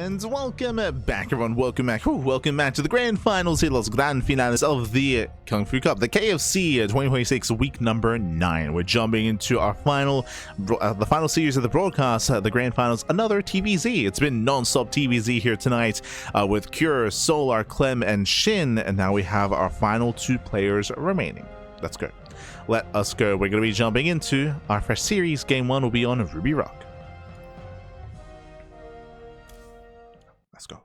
And welcome back, everyone. Welcome back to the grand finals here, los grand finales of the KungFu Cup, the KFC 2026 week number 9. We're jumping into our the final series of the broadcast, the grand finals, another TvZ. It's been non-stop TvZ here tonight with Cure, Solar, Clem, and Shin, and now we have our final 2 players remaining. Let's go. Let us go. We're going to be jumping into our first series. Game 1 will be on Ruby Rock. Let's go.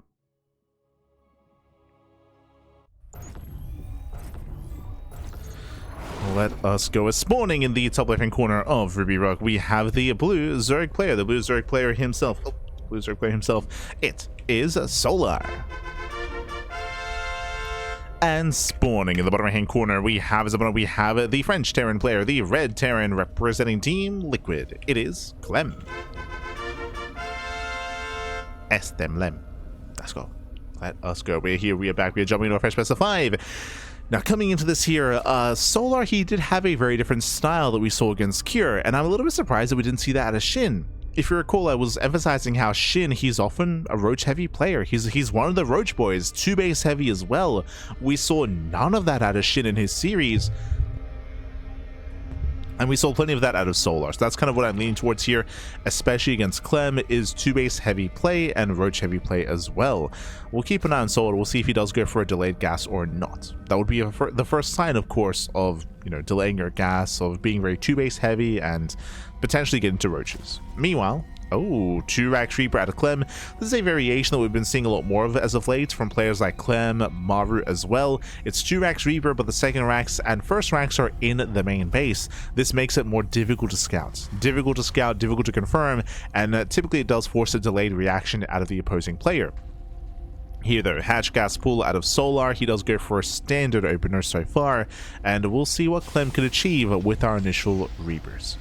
Let us go. Spawning in the top left-hand corner of Ruby Rock, we have the blue Zerg player, himself. It is Solar. And spawning in the bottom right-hand corner, we have the French Terran player, the red Terran representing Team Liquid. It is Clem. Lem. Let's go. Let us go. We're here. We are back. We are jumping into our first best of 5. Now, coming into this here, Solar, he did have a very different style that we saw against Cure, and I'm a little bit surprised that we didn't see that out of Shin. If you recall, I was emphasizing how Shin, he's often a roach-heavy player. He's one of the roach boys, 2-base heavy as well. We saw none of that out of Shin in his series. And we saw plenty of that out of Solar. So that's kind of what I'm leaning towards here, especially against Clem, is 2-base heavy play and roach heavy play as well. We'll keep an eye on Solar. We'll see if he does go for a delayed gas or not. That would be the first sign, of course, of, you know, delaying your gas, of being very 2-base heavy and potentially get into roaches. Meanwhile, 2-Rax Reaper out of Clem. This is a variation that we've been seeing a lot more of as of late from players like Clem, Maru as well. It's 2-Rax Reaper, but the second Rax and first Rax are in the main base. This makes it more difficult to scout, difficult to confirm, and typically it does force a delayed reaction out of the opposing player. Here though, hatch gas pool out of Solar. He does go for a standard opener so far, and we'll see what Clem can achieve with our initial Reapers.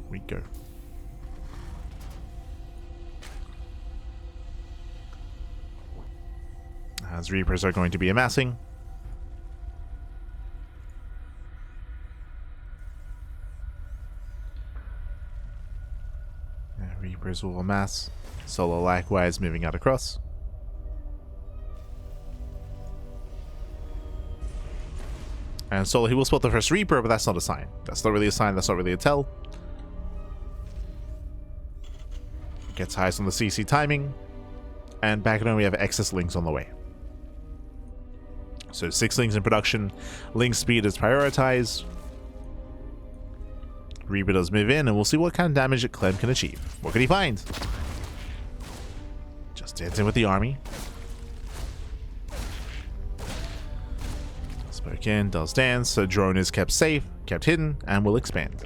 We go. As Reapers are going to be amassing. Reapers will amass. Solo likewise moving out across. And Solo, he will spot the first Reaper, but that's not a sign. That's not really a sign, that's not really a tell. Gets highest on the CC timing, and back at home we have excess links on the way. So 6 links in production, link speed is prioritized. Reaper does move in, and we'll see what kind of damage that Clem can achieve. What can he find? Just dancing with the army. Spoke in, does dance, so drone is kept safe, kept hidden, and will expand.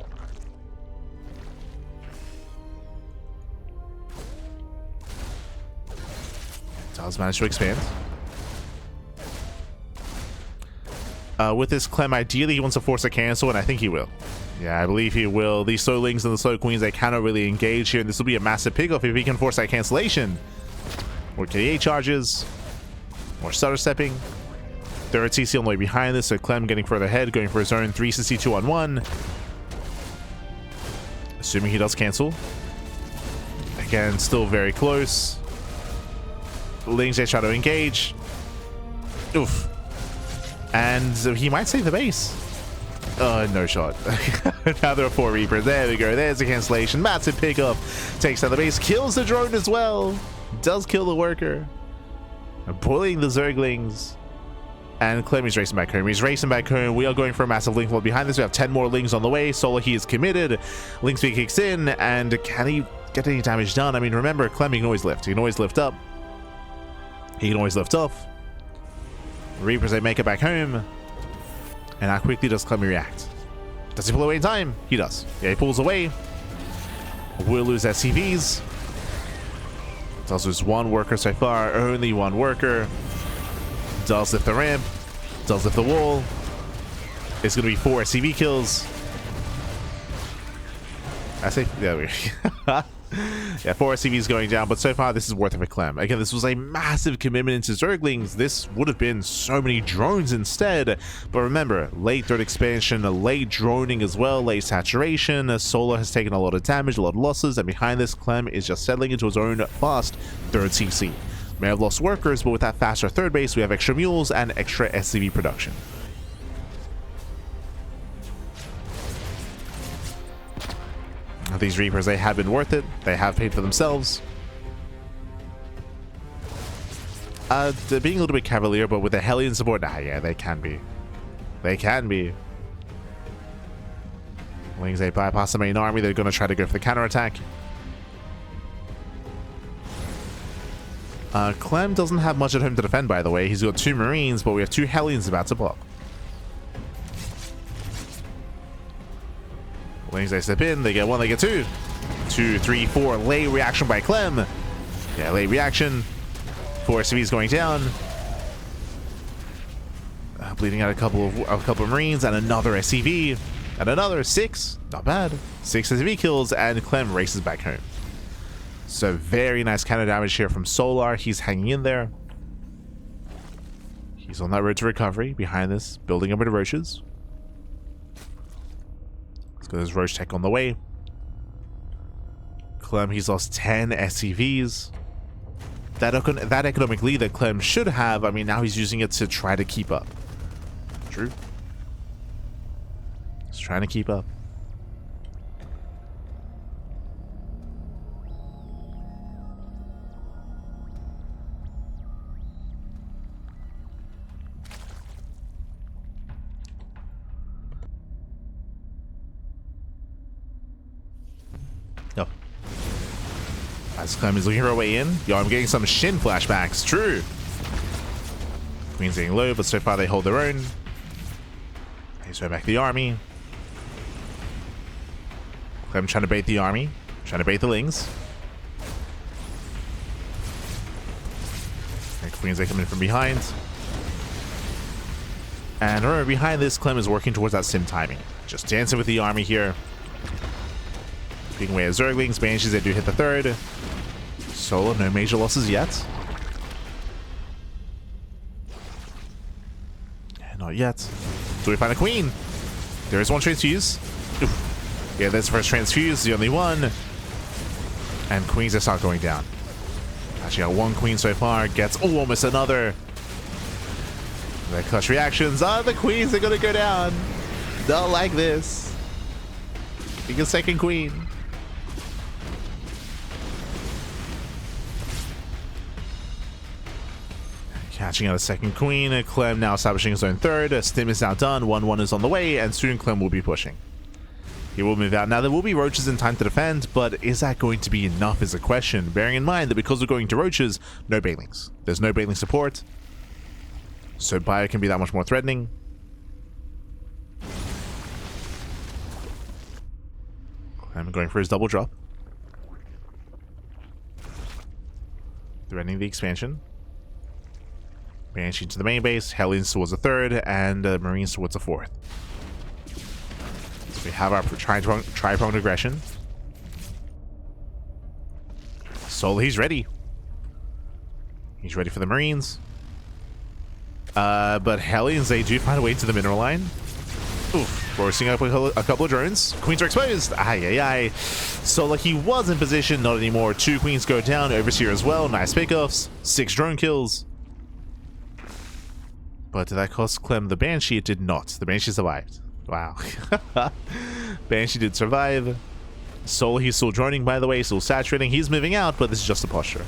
Does manage to expand. With this Clem, ideally he wants to force a cancel, and I think he will. Yeah, I believe he will. These Solings and the Soul Queens, they cannot really engage here, and this will be a massive pickoff if he can force that cancellation. More KA charges. More stutter stepping. Third CC on the way behind this, so Clem getting further ahead, going for his own 3 CC 2-on-1. Assuming he does cancel. Again, still very close. Lings, they try to engage. Oof. And he might save the base. No shot. Now there are 4 Reapers. There we go. There's the cancellation. Massive pickup. Takes out the base. Kills the drone as well. Does kill the worker. Pulling the Zerglings. And Clem is racing back home. He's racing back home. We are going for a massive link wall behind this. We have 10 more Lings on the way. Solar, he is committed. Link speed kicks in. And can he get any damage done? I mean, remember, Clem, he can always lift. He can always lift up. He can always lift off. Reapers, they make it back home. And how quickly does Clem react? Does he pull away in time? He does. Yeah, he pulls away. Will lose SCVs. Does lose 1 worker so far. Only 1 worker. Does lift the ramp. Does lift the wall. It's going to be 4 SCV kills. I say, yeah, Yeah, 4 SCVs going down, but so far this is worth it for Clem. Again, this was a massive commitment into Zerglings. This would have been so many drones instead. But remember, late third expansion, late droning as well, late saturation. Solar has taken a lot of damage, a lot of losses, and behind this, Clem is just settling into his own fast third CC. May have lost workers, but with that faster third base, we have extra mules and extra SCV production. These Reapers, they have been worth it. They have paid for themselves. They're being a little bit cavalier, but with the Hellion support, yeah, they can be. They can be. Wings, they bypass the main army. They're going to try to go for the counterattack. Clem doesn't have much at home to defend, by the way. He's got 2 Marines, but we have 2 Hellions about to pop. Wings, they step in. They get 1, they get 2. 2, 3, 4. Late reaction by Clem. Yeah, late reaction. 4 SCVs going down. Bleeding out a couple of Marines and another SCV. And another 6. Not bad. 6 SCV kills, and Clem races back home. So very nice counter damage here from Solar. He's hanging in there. He's on that road to recovery. Behind this, building up with Roaches. Let's go. There's Roach Tech on the way. Clem, he's lost 10 SCVs. That economic lead that Clem should have, I mean, now he's using it to try to keep up. True. He's trying to keep up. As Clem is looking for a way in. Yo, I'm getting some Shin flashbacks. True. Queen's getting low, but so far they hold their own. He's right back the army. Clem trying to bait the army. Trying to bait the Lings. And Queens, they come in from behind. And remember, behind this, Clem is working towards that sim timing. Just dancing with the army here. Being away as Zerglings. Banshees, they do hit the third. Solo, no major losses yet. Not yet. Do we find a queen? There is one transfuse. Oof. Yeah, there's the first transfuse, the only one. And queens just start going down. Actually got 1 queen so far. Gets almost another. The clutch reactions. The queens are gonna go down. Not like this. Getting a second queen. Catching out a second queen. Clem now establishing his own third. Stim is now done. 1-1 is on the way, and soon Clem will be pushing. He will move out. Now, there will be Roaches in time to defend, but is that going to be enough is a question. Bearing in mind that because we're going to Roaches, no Banelings. There's no Baneling support, so Bio can be that much more threatening. Clem going for his double drop. Threatening the expansion. Banshee to the main base, Hellions towards the third, and Marines towards the fourth. So we have our tri-pronged aggression. Soul, he's ready. He's ready for the Marines. But Hellions, they do find a way to the mineral line. Oof, forcing up a couple of drones. Queens are exposed. Aye. Solar, he was in position, not anymore. 2 queens go down, Overseer as well. Nice pickoffs. 6 drone kills. But did that cost Clem the Banshee? It did not. The Banshee survived. Wow. Banshee did survive. Soul, he's still droning, by the way, still saturating. He's moving out, but this is just a posture.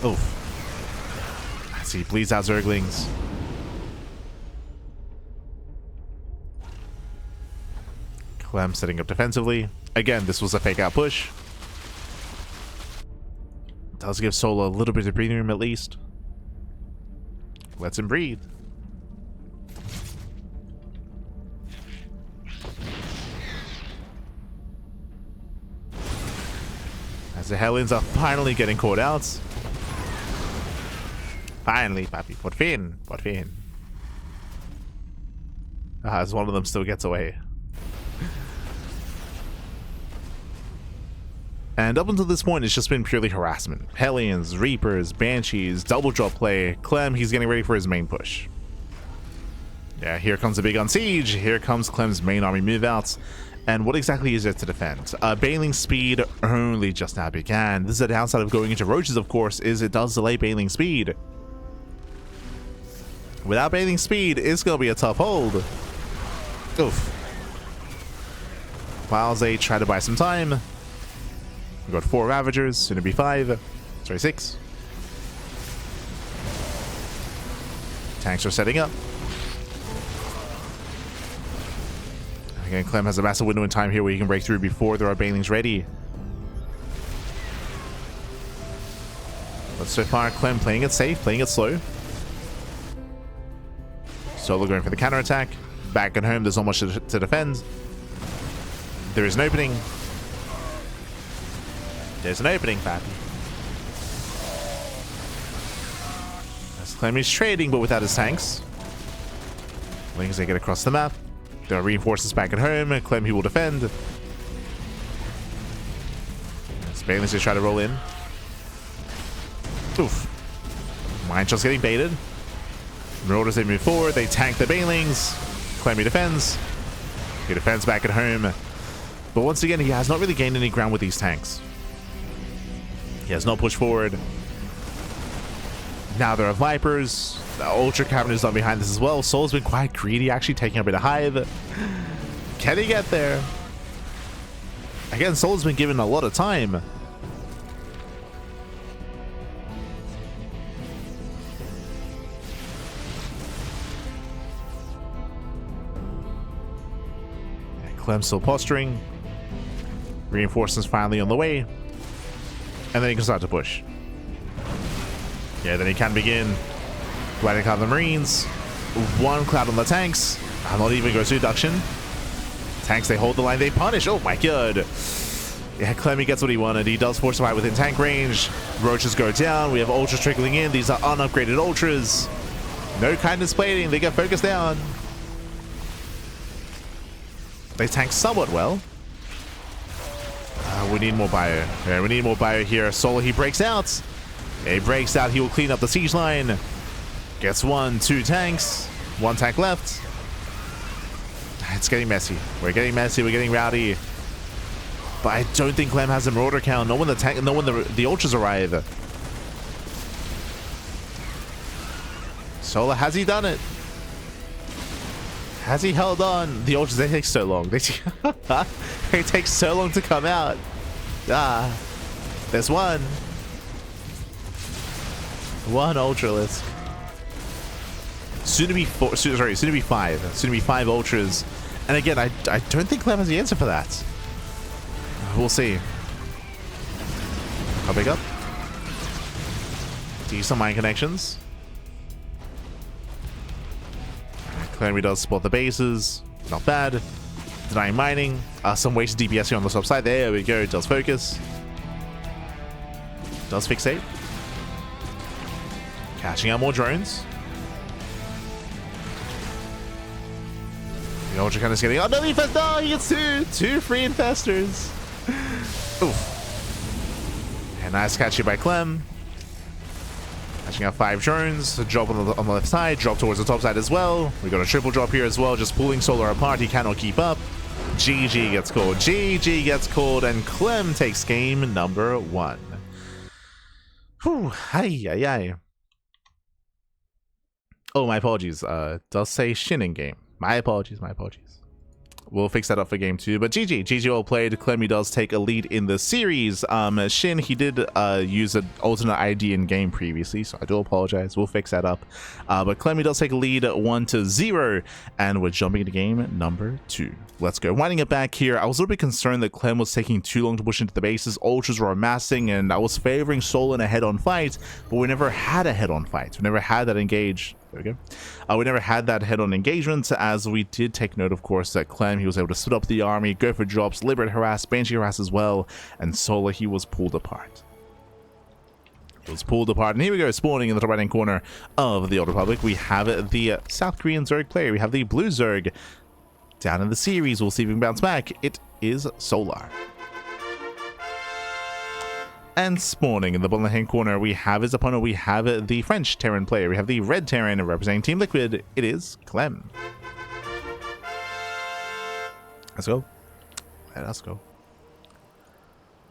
Oof. Let's see, bleeds out Zerglings. Clem setting up defensively. Again, this was a fake out push. Does give Soul a little bit of breathing room at least. Lets him breathe. As the Hellions are finally getting caught out. Finally, papi, por fin. As one of them still gets away. And up until this point, it's just been purely harassment. Hellions, Reapers, Banshees, double drop play. Clem, he's getting ready for his main push. Yeah, here comes the big gun siege. Here comes Clem's main army move outs. And what exactly is it to defend? Bailing speed only just now began. This is a downside of going into roaches, of course, is it does delay bailing speed. Without bailing speed, it's going to be a tough hold. Oof. While they try to buy some time. We've got 4 Ravagers, soon to be 5. Sorry, 6. Tanks are setting up. Again, Clem has a massive window in time here where he can break through before there are Banelings ready. But so far, Clem playing it safe, playing it slow. Solo going for the counterattack. Back at home, there's not much to defend. There is an opening. There's an opening, Pappy. As Clem is trading, but without his tanks. Lings, they get across the map. There are reinforcements back at home. Clem, he will defend. Banelings just try to roll in. Oof. Mine just getting baited. Marauders, they move forward. They tank the Banelings. Clem, he defends. He defends back at home. But once again, he has not really gained any ground with these tanks. He has not pushed forward. Now there are Vipers. The Ultra Cavern is done behind this as well. Soul's been quite greedy, actually taking a bit of Hive. Can he get there? Again, Soul's been given a lot of time. Clem's still posturing. Reinforcements finally on the way. And then he can start to push. Yeah, then he can begin. Riding out the Marines. 1 cloud on the tanks. I'm not even going to induction. Tanks, they hold the line, they punish. Oh my god. Yeah, Clemmy gets what he wanted. He does force fight within tank range. Roaches go down. We have Ultras trickling in. These are unupgraded Ultras. No kindness plating. They get focused down. They tank somewhat well. We need more bio. Yeah, we need more bio here. Solo, he breaks out. He breaks out. He will clean up the siege line. Gets 1, 2 tanks. 1 tank left. It's getting messy. We're getting messy. We're getting rowdy. But I don't think Clem has a marauder count. No when the ultras arrive. Sola, has he done it? Has he held on? The ultras, they take so long. They take so long to come out. Ah, there's 1. 1 ultralisk. Soon to be 4. Soon to be 5. Soon to be 5 ultras. And again, I don't think Clem has the answer for that. We'll see. I'll pick up. Decent mine connections. Clem does spot the bases. Not bad. Denying mining. Some wasted DPS here on the top side. There we go. Does focus. Does fixate. Catching out more drones. The Ultra kind of getting. Oh no, he infest. No, he gets 2 free infestors. Oof. And nice catch here by Clem. Catching out 5 drones. A drop on the left side. Drop towards the top side as well. We got a triple drop here as well. Just pulling Solar apart. He cannot keep up. GG gets called. GG gets called. And Clem takes game number 1. Whew. Hi. Oh, my apologies. Does say Shin in game. My apologies. We'll fix that up for game 2. But GG all played. Clemmy does take a lead in the series. Shin, he did use an alternate ID in game previously, so I do apologize. We'll fix that up. But Clemmy does take a lead 1-0, and we're jumping into game number 2. Let's go. Winding it back here, I was a little bit concerned that Clem was taking too long to push into the bases. Ultras were amassing, and I was favoring Soul in a head-on fight, but we never had a head-on fight. We never had that engage. There we go. We never had that head-on engagement, as we did take note, of course, that Clem, he was able to split up the army, go for drops, liberate harass, Banshee harass as well, and Sola, he was pulled apart. And here we go, spawning in the top right-hand corner of the Old Republic. We have the South Korean Zerg player. We have the Blue Zerg. Down in the series, we'll see if we can bounce back. It is Solar. And spawning in the bottom hand corner, we have his opponent. We have the French Terran player. We have the red Terran representing Team Liquid. It is Clem. Let's go. Let's go.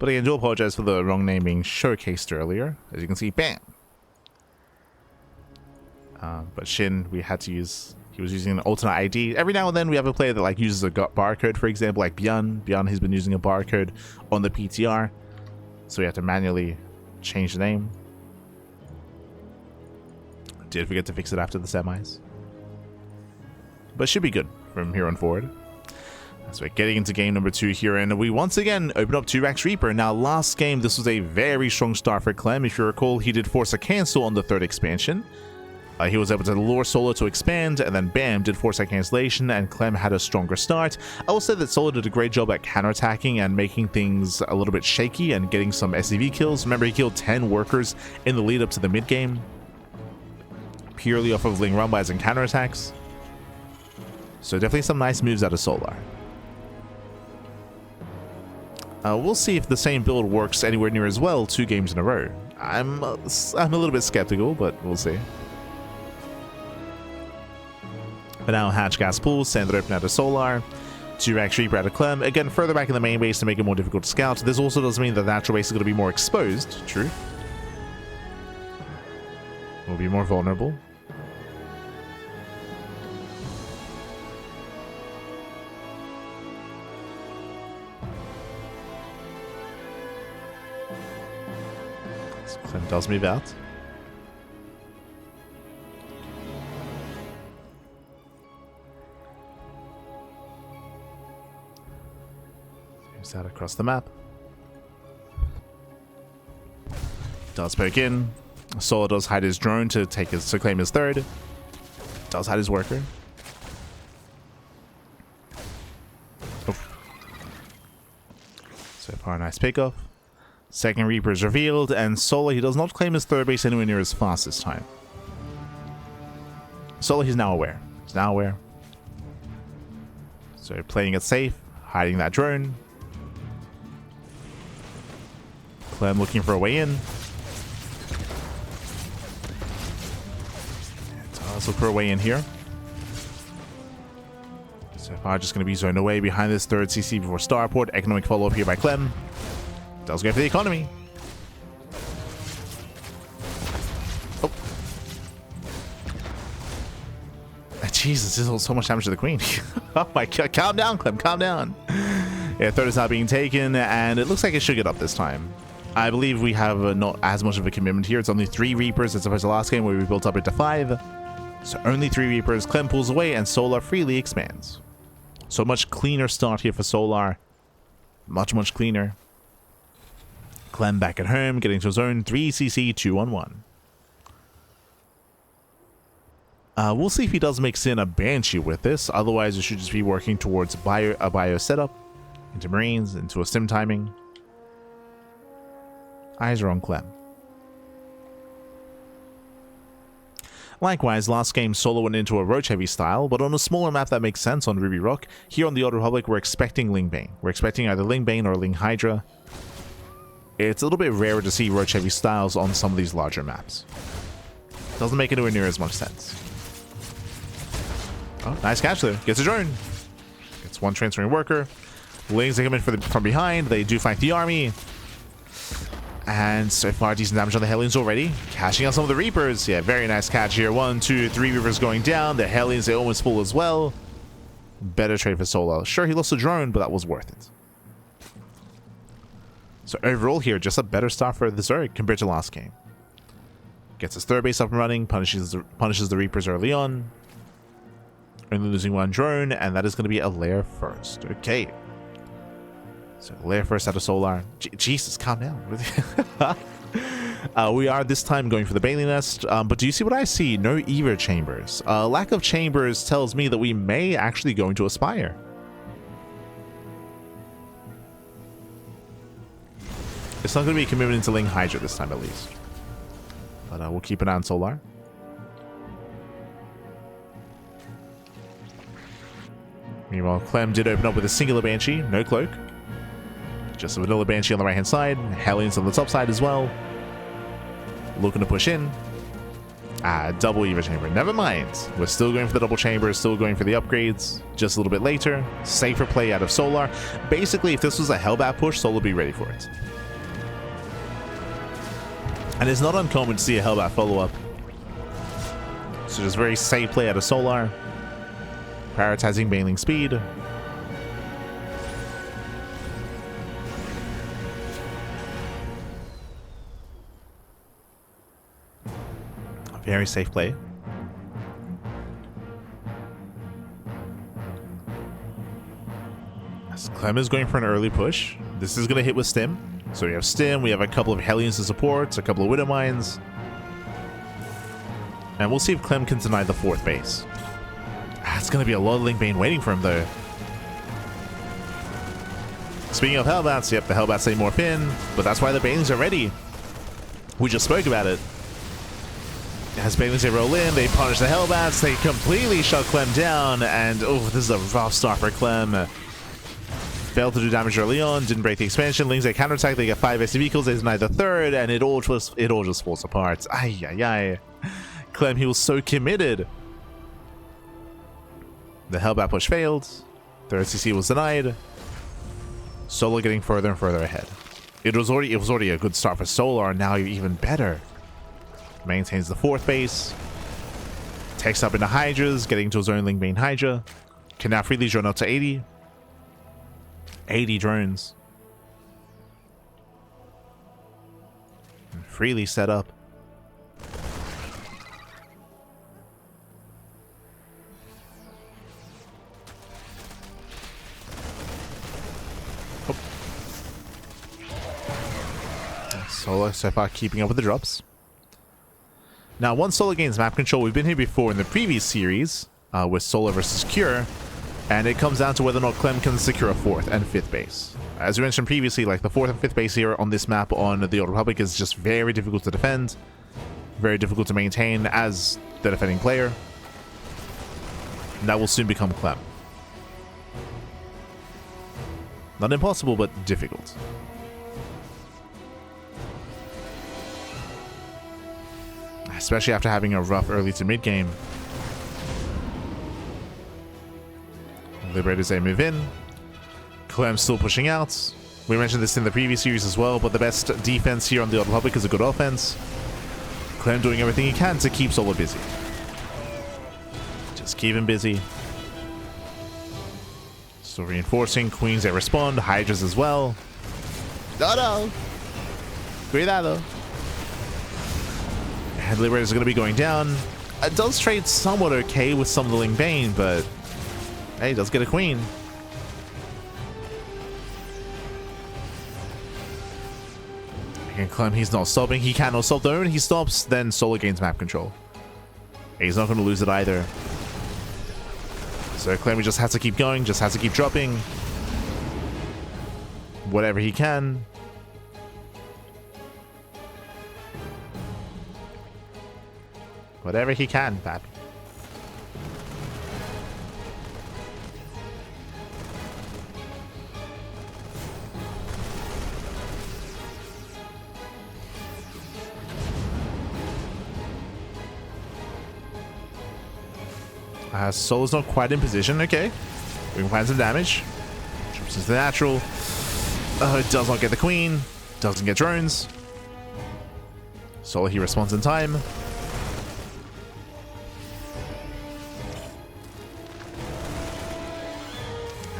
But again, do apologize for the wrong name being showcased earlier. As you can see, bam. But Shin, we had to use... He was using an alternate ID. Every now and then we have a player that like uses a barcode, for example, like Bjorn. Bjorn has been using a barcode on the PTR. So we have to manually change the name. Did forget to fix it after the semis. But it should be good from here on forward. So we're getting into game number 2 here, and we once again open up 2x Reaper. Now, last game, this was a very strong start for Clem. If you recall, he did force a cancel on the 3rd expansion. He was able to lure Solo to expand, and then bam, did force that cancellation, and Clem had a stronger start. I will say that Solo did a great job at counterattacking and making things a little bit shaky and getting some SCV kills. Remember, he killed 10 workers in the lead up to the mid game, purely off of Ling Rumbles and counterattacks. So definitely some nice moves out of Solar. We'll see if the same build works anywhere near as well 2 games in a row. I'm a little bit skeptical, but we'll see. But now Hatch Gas Pool, Sand open out of Solar, 2x Reaper out of Clem. Again, further back in the main base to make it more difficult to scout. This also does mean that the natural base is going to be more exposed. True. Will be more vulnerable. So Clem does move out. Out across the map. Does poke in. Solo does hide his drone to claim his 3rd. Does hide his worker. Oh. So far, a nice pickoff. 2nd Reaper is revealed, and Solo, he does not claim his 3rd base anywhere near as fast this time. Solo, he's now aware. He's now aware. So playing it safe, hiding that drone. Clem looking for a way in. Let's look for a way in here. So far, just going to be zoned away behind this 3rd CC before Starport. Economic follow-up here by Clem. Does go for the economy. Oh. Jesus, this is so much damage to the Queen. Oh my god, calm down, Clem, calm down. Yeah, 3rd is not being taken, and it looks like it should get up this time. I believe we have not as much of a commitment here. It's only 3 Reapers as opposed to last game where we built up into 5. So only 3 Reapers. Clem pulls away and Solar freely expands. So much cleaner start here for Solar. Much, much cleaner. Clem back at home, getting to his own 3cc 2-on-1. We'll see if he does mix in a Banshee with this. Otherwise, it should just be working towards a bio setup. Into Marines, into a sim timing. Eyes are on Clem. Likewise, last game Solo went into a Roach Heavy style, but on a smaller map that makes sense on Ruby Rock. Here on the Old Republic, we're expecting Ling Bane. We're expecting either Ling Bane or Ling Hydra. It's a little bit rarer to see Roach Heavy styles on some of these larger maps. Doesn't make anywhere near as much sense. Oh, nice catch there. Gets a drone. Gets 1 transferring worker. Lings they come in from behind. They do fight the army. And so far, decent damage on the Hellions already. Catching out some of the Reapers. Yeah, very nice catch here. 1, 2, 3 Reapers going down. The Hellions, they almost full as well. Better trade for Solo. Sure, he lost a drone, but that was worth it. So overall here, just a better start for the Zerg compared to last game. Gets his 3rd base up and running. Punishes the Reapers early on. Only losing 1 drone, and that is going to be a lair first. Okay. So lair first out of Solar. Jesus, calm down. We are this time going for the Bailey Nest, but do you see what I see? No Evo chambers. Lack of chambers tells me that we may actually go into Aspire. It's not going to be committed to Ling Hydra this time at least. But we'll keep an eye on Solar. Meanwhile, Clem did open up with a singular Banshee, no cloak. Just a vanilla Banshee on the right-hand side. Hellions on the top side as well. Looking to push in. Double Eva Chamber. Never mind. We're still going for the double chamber, still going for the upgrades. Just a little bit later. Safer play out of Solar. Basically, if this was a Hellbat push, Solar would be ready for it. And it's not uncommon to see a Hellbat follow-up. So just very safe play out of Solar. Prioritizing Baneling speed. Very safe play. As Clem is going for an early push. This is going to hit with Stim. So we have Stim, we have a couple of Hellions to support, a couple of Widow Mines. And we'll see if Clem can deny the 4th base. It's going to be a lot of Link Bane waiting for him though. Speaking of Hellbats, yep, the Hellbats they morph in, but that's why the Banelings are ready. We just spoke about it. As Banelings they roll in, they punish the Hellbats, they completely shut Clem down, and oh, this is a rough start for Clem. Failed to do damage early on, didn't break the expansion. Lings they counterattack, they get 5 SD vehicles, they deny the 3rd, and it all just falls apart. Ay, ay, ay. Clem, he was so committed. The Hellbat push failed. 3rd CC was denied. Solar getting further and further ahead. It was already a good start for Solar, and now even better. Maintains the 4th base. Takes up into Hydras, getting to his own Link Bane Hydra. Can now freely drone up to 80. 80 drones. And freely set up. Oh. Solar so far keeping up with the drops. Now, once Solar gains map control, we've been here before in the previous series with Solar versus Cure. And it comes down to whether or not Clem can secure a 4th and 5th base. As we mentioned previously, like the 4th and 5th base here on this map on the Old Republic is just very difficult to defend. Very difficult to maintain as the defending player. And that will soon become Clem. Not impossible, but difficult. Especially after having a rough early to mid game. Liberators, they move in. Clem still pushing out. We mentioned this in the previous series as well, but the best defense here on the Old Republic is a good offense. Clem doing everything he can to keep Solar busy. Just keep him busy. Still reinforcing. Queens, they respond. Hydras as well. No. Cuidado. And Liberators are going to be going down. It does trade somewhat okay with some of the Link Bane, but hey, does get a queen. And Clem, he's not stopping. He cannot stop. The moment he stops, then Solar gains map control. He's not going to lose it either. So Clem just has to keep going, just has to keep dropping whatever he can. Whatever he can, Pap. Solar's not quite in position. Okay. We can find some damage. Jumps into the natural. It does not get the queen. Doesn't get drones. Solar, he responds in time.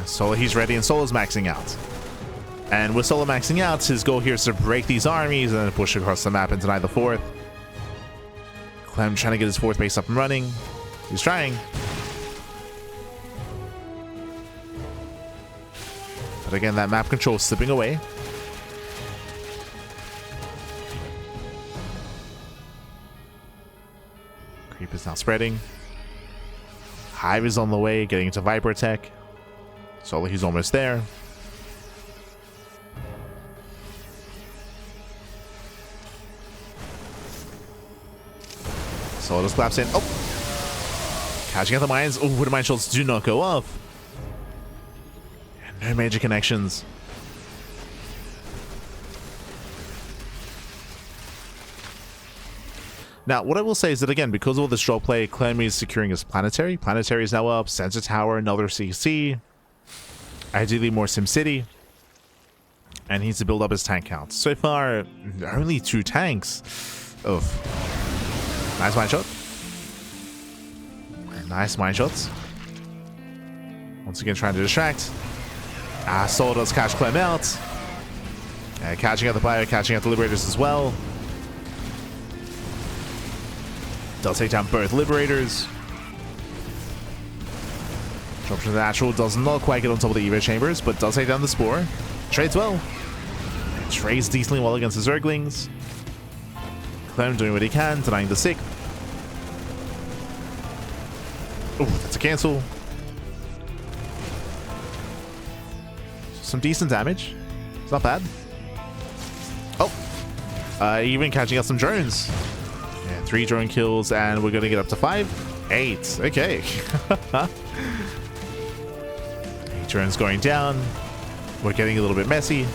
Solar, he's ready, and Solar's maxing out. And with Solar maxing out, his goal here is to break these armies and then push across the map and deny the 4th. Clem trying to get his 4th base up and running. He's trying. But again, that map control is slipping away. Creep is now spreading. Hive is on the way, getting into Viper Tech. Solar, he's almost there. Solar just claps in. Oh! Catching out the mines. Oh, Widow Mine shots do not go off. And no major connections. Now, what I will say is that, again, because of all this drop play, Clem is securing his planetary. Planetary is now up. Sensor tower, another CC. Ideally, more SimCity. And he needs to build up his tank count. So far, only 2 tanks. Oof. Nice mine shot. Nice mine shots. Once again, trying to distract. Soul does catch Clem out. Catching out the Bio, catching out the Liberators as well. Does take down both Liberators. Drops to the natural, does not quite get on top of the Evo Chambers, but does take down the Spore. Trades well. Trades decently well against the Zerglings. Clem doing what he can, denying the sick. Oh, that's a cancel. Some decent damage. It's not bad. Oh, even catching out some drones. Yeah, 3 drone kills, and we're going to get up to 5. 8. Okay. 8 drones going down. We're getting a little bit messy.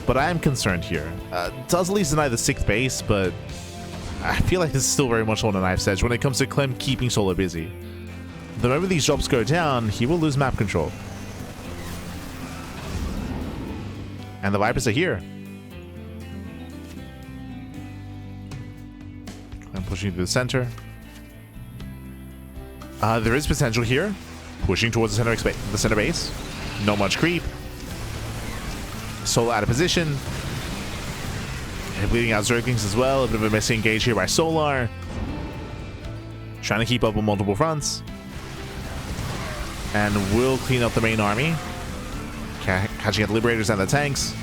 But I am concerned here. Does at least deny the 6th base, but I feel like this is still very much on a knife's edge when it comes to Clem keeping Solo busy. The moment these drops go down, he will lose map control. And the Vipers are here. I'm pushing through the center. There is potential here. Pushing towards the center base. Not much creep. Solar out of position. And bleeding out Zerglings as well. A bit of a messy engage here by Solar. Trying to keep up on multiple fronts. And will clean up the main army. Catching out the Liberators and the tanks.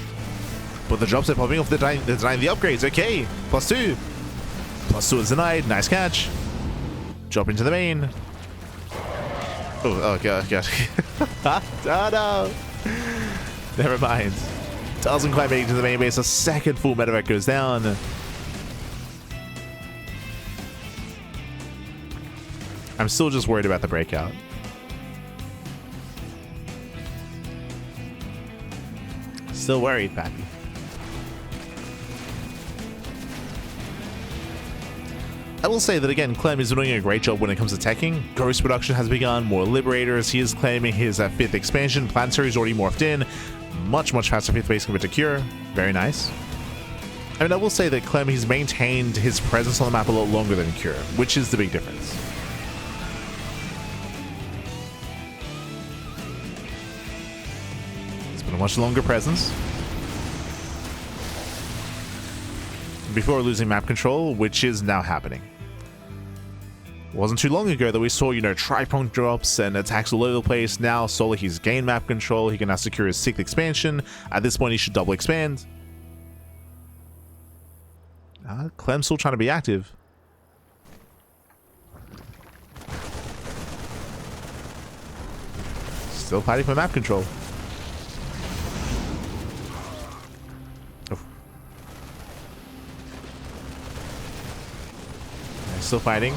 But the drops are popping off. They're denying the upgrades. Okay. +2. +2 is denied. Nice catch. Drop into the main. Oh god. Oh no. Never mind. Doesn't quite make it to the main base. A second full medevac goes down. I'm still just worried about the breakout. Still worried, Pappy. I will say that again, Clem is doing a great job when it comes to teching. Ghost production has begun, more Liberators. He is claiming his 5th expansion. Planetary is already morphed in. Much faster 5th base compared to Cure. Very nice. I mean, I will say that Clem, he's maintained his presence on the map a lot longer than Cure, which is the big difference. It's been a much longer presence. Before losing map control, which is now happening. It wasn't too long ago that we saw, tri-pronged drops and attacks all over the place. Now, Solar, he's gained map control. He can now secure his 6th expansion. At this point, he should double expand. Clem's still trying to be active. Still fighting for map control. Still fighting.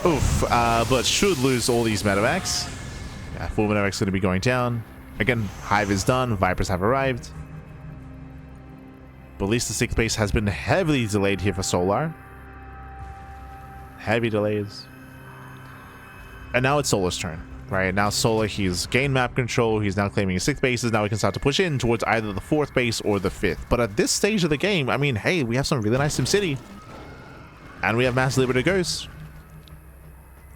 Oof. But should lose all these medevacs. Yeah, 4 medevacs going to be going down. Again, Hive is done. Vipers have arrived. But at least the 6th base has been heavily delayed here for Solar. Heavy delays. And now it's Solar's turn. Right, now Solar, he's gained map control. He's now claiming his 6th bases. Now he can start to push in towards either the 4th base or the 5th. But at this stage of the game, I mean, hey, we have some really nice SimCity. And we have Mass Liberator Ghost.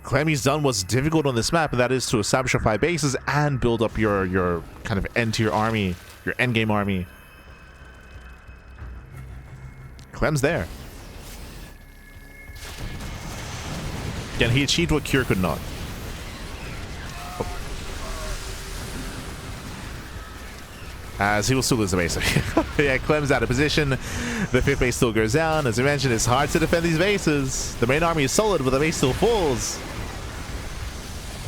Clemmy's done what's difficult on this map, and that is to establish your 5 bases and build up your kind of end-tier army, your endgame army. Clem's there. Again, he achieved what Cure could not. Oh. As he will still lose the base. Yeah, Clem's out of position. The 5th base still goes down. As I mentioned, it's hard to defend these bases. The main army is solid, but the base still falls.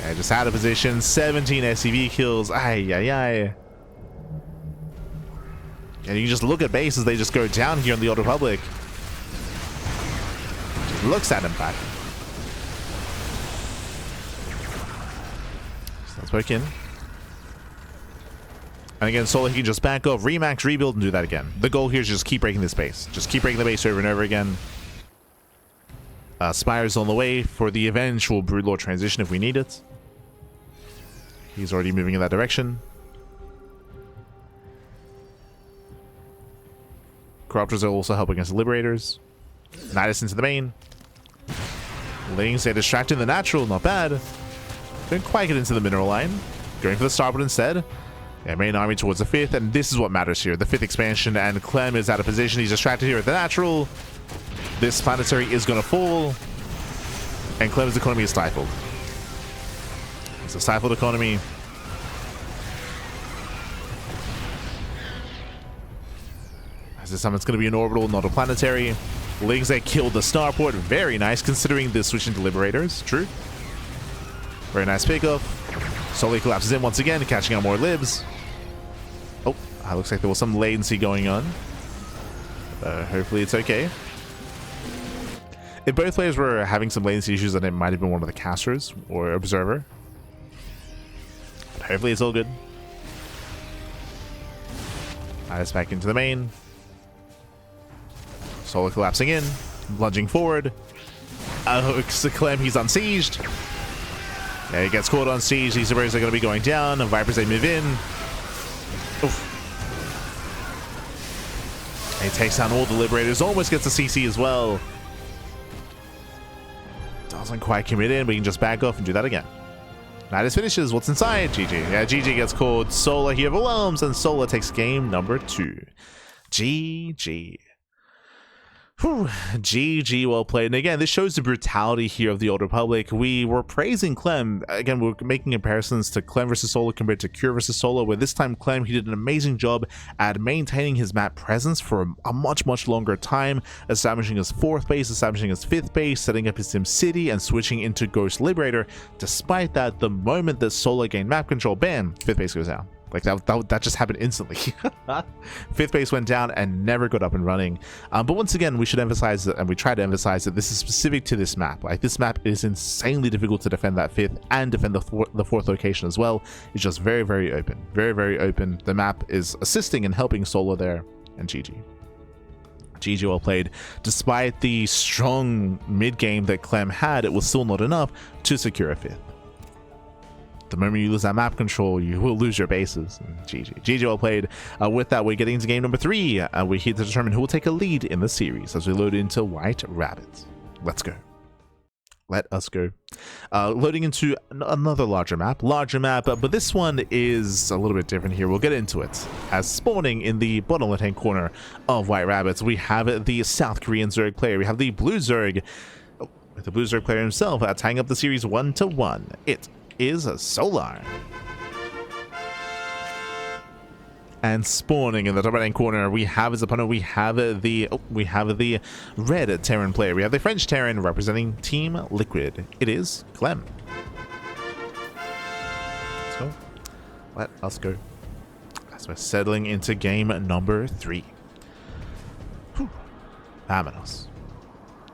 Yeah, just out of position. 17 SCV kills. Ay. And you can just look at bases. They just go down here in the Old Republic. Just looks at him back. So let's work in. And again, Solar, he can just back off, remax, rebuild, and do that again. The goal here is just keep breaking this base. Just keep breaking the base over and over again. Spire's on the way for the eventual Broodlord transition if we need it. He's already moving in that direction. Corruptors are also helping against the Liberators. Nidus into the main. Lings, they distracting the natural, not bad. Don't quite get into the mineral line. Going for the starboard instead. Yeah, main army towards the 5th, and this is what matters here. The 5th expansion, and Clem is out of position. He's distracted here at the natural. This planetary is going to fall. And Clem's economy is stifled. It's a stifled economy. As this time it's going to be an orbital, not a planetary. Lings, they killed the starport. Very nice, considering the switch into Liberators. True. Very nice pickoff. Solely collapses in once again, catching out more libs. Oh, looks like there was some latency going on. Hopefully it's okay. If both players were having some latency issues, then it might have been one of the casters or observer. But hopefully it's all good. Nidus back into the main. Solar collapsing in, lunging forward. Clem, he's unsieged. Yeah, he gets caught on siege. These Liberators are going to be going down. And Vipers, they move in. Oof. He takes down all the Liberators. Almost gets a CC as well. Doesn't quite commit in, but he can just back off and do that again. Nidus finishes. What's inside? GG. Yeah, GG gets called. Solar, he overwhelms, and Solar takes game number 2. GG. Whew. GG, well played. And again, this shows the brutality here of the Old Republic. We were praising Clem. Again, we're making comparisons to Clem versus Solar compared to Cure versus Solar, where this time Clem, he did an amazing job at maintaining his map presence for a much longer time, establishing his 4th base, establishing his 5th base, setting up his Sim City, and switching into Ghost Liberator. Despite that, the moment that Solar gained map control, bam, 5th base goes down. Like that just happened instantly. 5th base went down and never got up and running. But once again, we should emphasize that, and we try to emphasize that this is specific to this map. Like, this map is insanely difficult to defend that 5th and defend the 4th location as well. It's just very open, very open. The map is assisting and helping Solar there, and GG. GG, well played. Despite the strong mid game that Clem had, it was still not enough to secure a 5th. The moment you lose that map control, you will lose your bases. GG. GG, well played. With that, we're getting into game number 3. We're here to determine who will take a lead in the series as we load into White Rabbit. Let's go. Let us go. Loading into another larger map, but this one is a little bit different here. We'll get into it. As spawning in the bottom left-hand corner of White Rabbits, we have the South Korean Zerg player. We have the Blue Zerg, with the Blue Zerg player himself tying up the series 1-1. It is Solar. And spawning in the top right-hand corner, we have his opponent. We have the red Terran player. We have the French Terran representing Team Liquid. It is Clem. So let us go as we're settling into game number 3. Vámonos.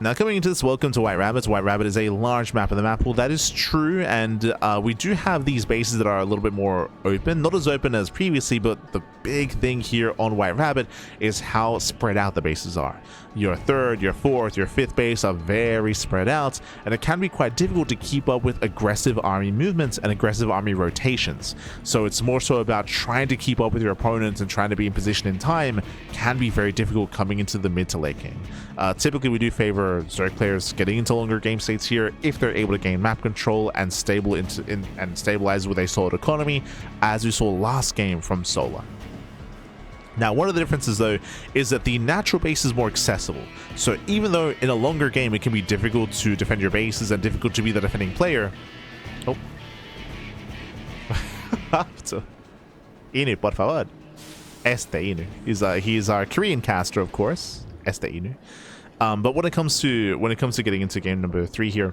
Now, coming into this, welcome to White Rabbit. White Rabbit is a large map of the map. Well, that is true, and we do have these bases that are a little bit more open. Not as open as previously, but the big thing here on White Rabbit is how spread out the bases are. Your 3rd, your 4th, your 5th base are very spread out, and it can be quite difficult to keep up with aggressive army movements and aggressive army rotations. So it's more so about trying to keep up with your opponents and trying to be in position in time can be very difficult coming into the mid to late game. Typically, we do favor Zerg players getting into longer game states here if they're able to gain map control and stabilize with a solid economy, as we saw last game from Solar. Now, one of the differences, though, is that the natural base is more accessible. So even though in a longer game it can be difficult to defend your bases and difficult to be the defending player... Oh. Inu, por favor. Inu. He's our Korean caster, of course. Inu. But when it comes to getting into game number 3 here,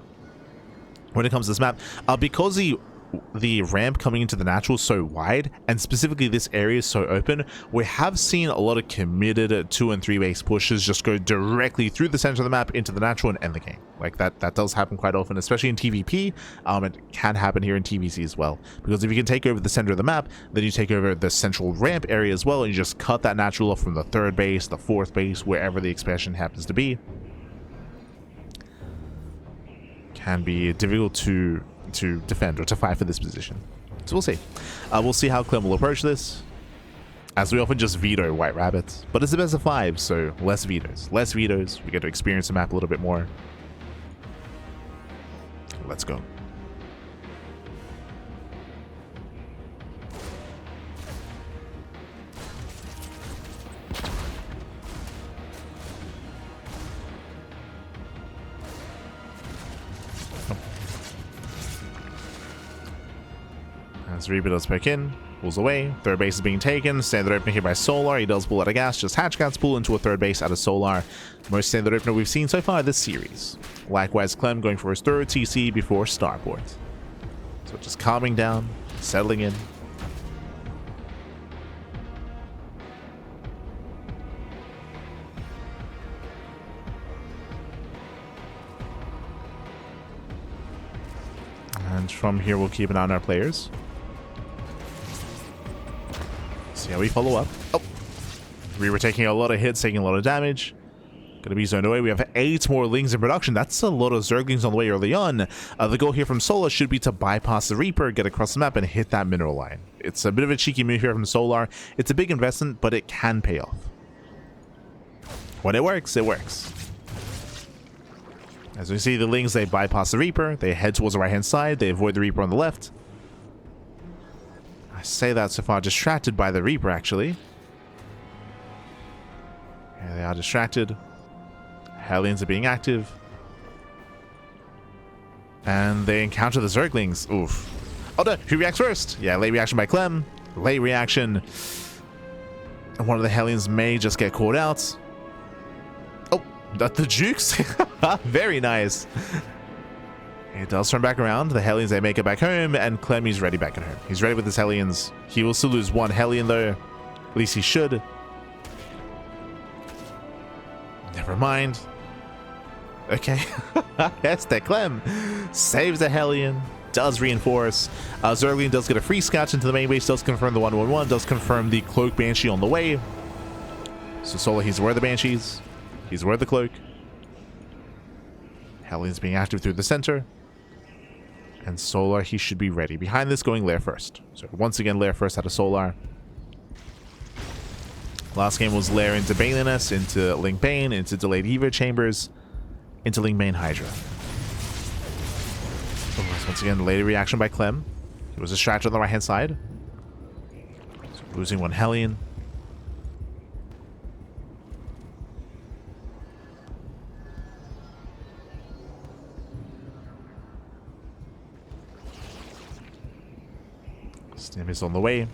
when it comes to this map, because the the ramp coming into the natural is so wide, and specifically this area is so open, we have seen a lot of committed 2 and 3 base pushes just go directly through the center of the map into the natural and end the game. Like that does happen quite often, especially in TvP. It can happen here in TvZ as well, because if you can take over the center of the map, then you take over the central ramp area as well, and you just cut that natural off from the 3rd base, the 4th base, wherever the expansion happens to be. Can be difficult to defend or to fight for this position. So we'll see. We'll see how Clem will approach this, as we often just veto White Rabbit. But it's the best of 5, so less vetoes. Less vetoes. We get to experience the map a little bit more. Let's go. As Reaper does poke in, pulls away, 3rd base is being taken, standard opener here by Solar, he does pull out of gas, just Hatch Cats pull into a 3rd base out of Solar, most standard opener we've seen so far this series. Likewise, Clem going for his 3rd TC before Starport. So just calming down, settling in. And from here we'll keep an eye on our players. See how we follow up. Oh, we were taking a lot of hits, taking a lot of damage. Gonna be zoned away. We have 8 more Lings in production. That's a lot of Zerglings on the way early on. The goal here from Solar should be to bypass the Reaper, get across the map, and hit that mineral line. It's a bit of a cheeky move here from Solar. It's a big investment, but it can pay off. When it works, it works. As we see, the Lings, they bypass the Reaper. They head towards the right-hand side. They avoid the Reaper on the left. I say that so far, distracted by the Reaper, actually. Here they are distracted. Hellions are being active. And they encounter the Zerglings. Oof. Oh no, who reacts first? Yeah, late reaction by Clem. Late reaction. And one of the Hellions may just get caught out. Oh, the Jukes? Very nice. It does turn back around. The Hellions, they make it back home, and Clem is ready back at home. He's ready with his Hellions. He will still lose 1 Hellion, though. At least he should. Never mind. Okay. Yes, that Clem saves the Hellion. Does reinforce. Zergling does get a free scout into the main base. Does confirm the 1-1-1. Does confirm the Cloak Banshee on the way. So Solar, he's aware of the Banshees. He's aware of the Cloak. Hellions being active through the center. And Solar, he should be ready. Behind this, going Lair first. So once again, Lair first out of Solar. Last game was Lair into Baneliness, into Link Bane, into Delayed Evo Chambers, into Link Bane Hydra. Once again, late reaction by Clem. He was distracted on the right-hand side. So losing 1 Hellion. Stim is on the way.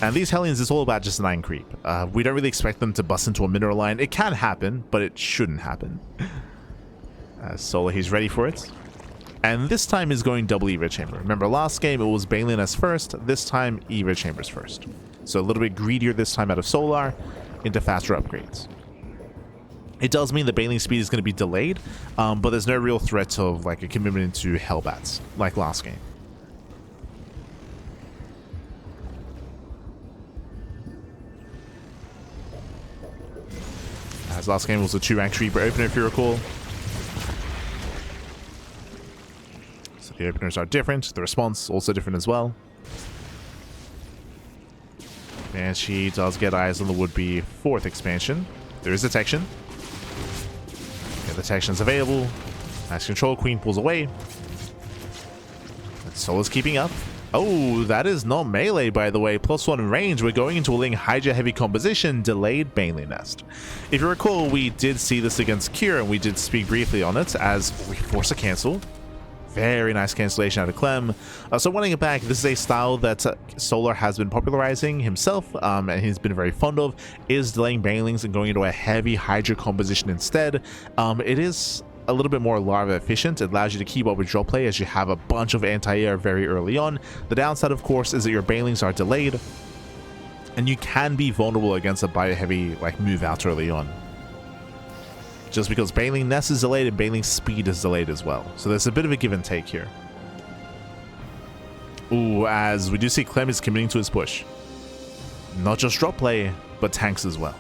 And these Hellions, it's all about just 9 creep. We don't really expect them to bust into a mineral line. It can happen, but it shouldn't happen. Solar, he's ready for it. And this time is going double Evo Chamber. Remember, last game it was Baneliness first. This time, Evo Chambers first. So a little bit greedier this time out of Solar into faster upgrades. It does mean the Baneling speed is going to be delayed, but there's no real threat of like a commitment into Hellbats like last game. As last game was a 2-rank Reaper opener, if you recall. So the openers are different. The response also different as well. Banshee does get eyes on the would-be 4th expansion. There is detection. Okay, the detection's available. Nice control. Queen pulls away. Solar's keeping up. Oh, that is not melee, by the way. +1 range. We're going into a Ling Hydra heavy composition, delayed Baneling Nest. If you recall, we did see this against Kira, and we did speak briefly on it as we force a cancel. Very nice cancellation out of Clem. So running it back, this is a style that Solar has been popularizing himself, and he's been very fond of, is delaying Banelings and going into a heavy Hydra composition instead. It is a little bit more larva efficient. It allows you to keep up with drop play as you have a bunch of anti-air very early on. The downside, of course, is that your banelings are delayed, and you can be vulnerable against a bio-heavy like move out early on. Just because baneling nest is delayed and baneling speed is delayed as well. So there's a bit of a give and take here. Ooh, as we do see Clem is committing to his push. Not just drop play, but tanks as well.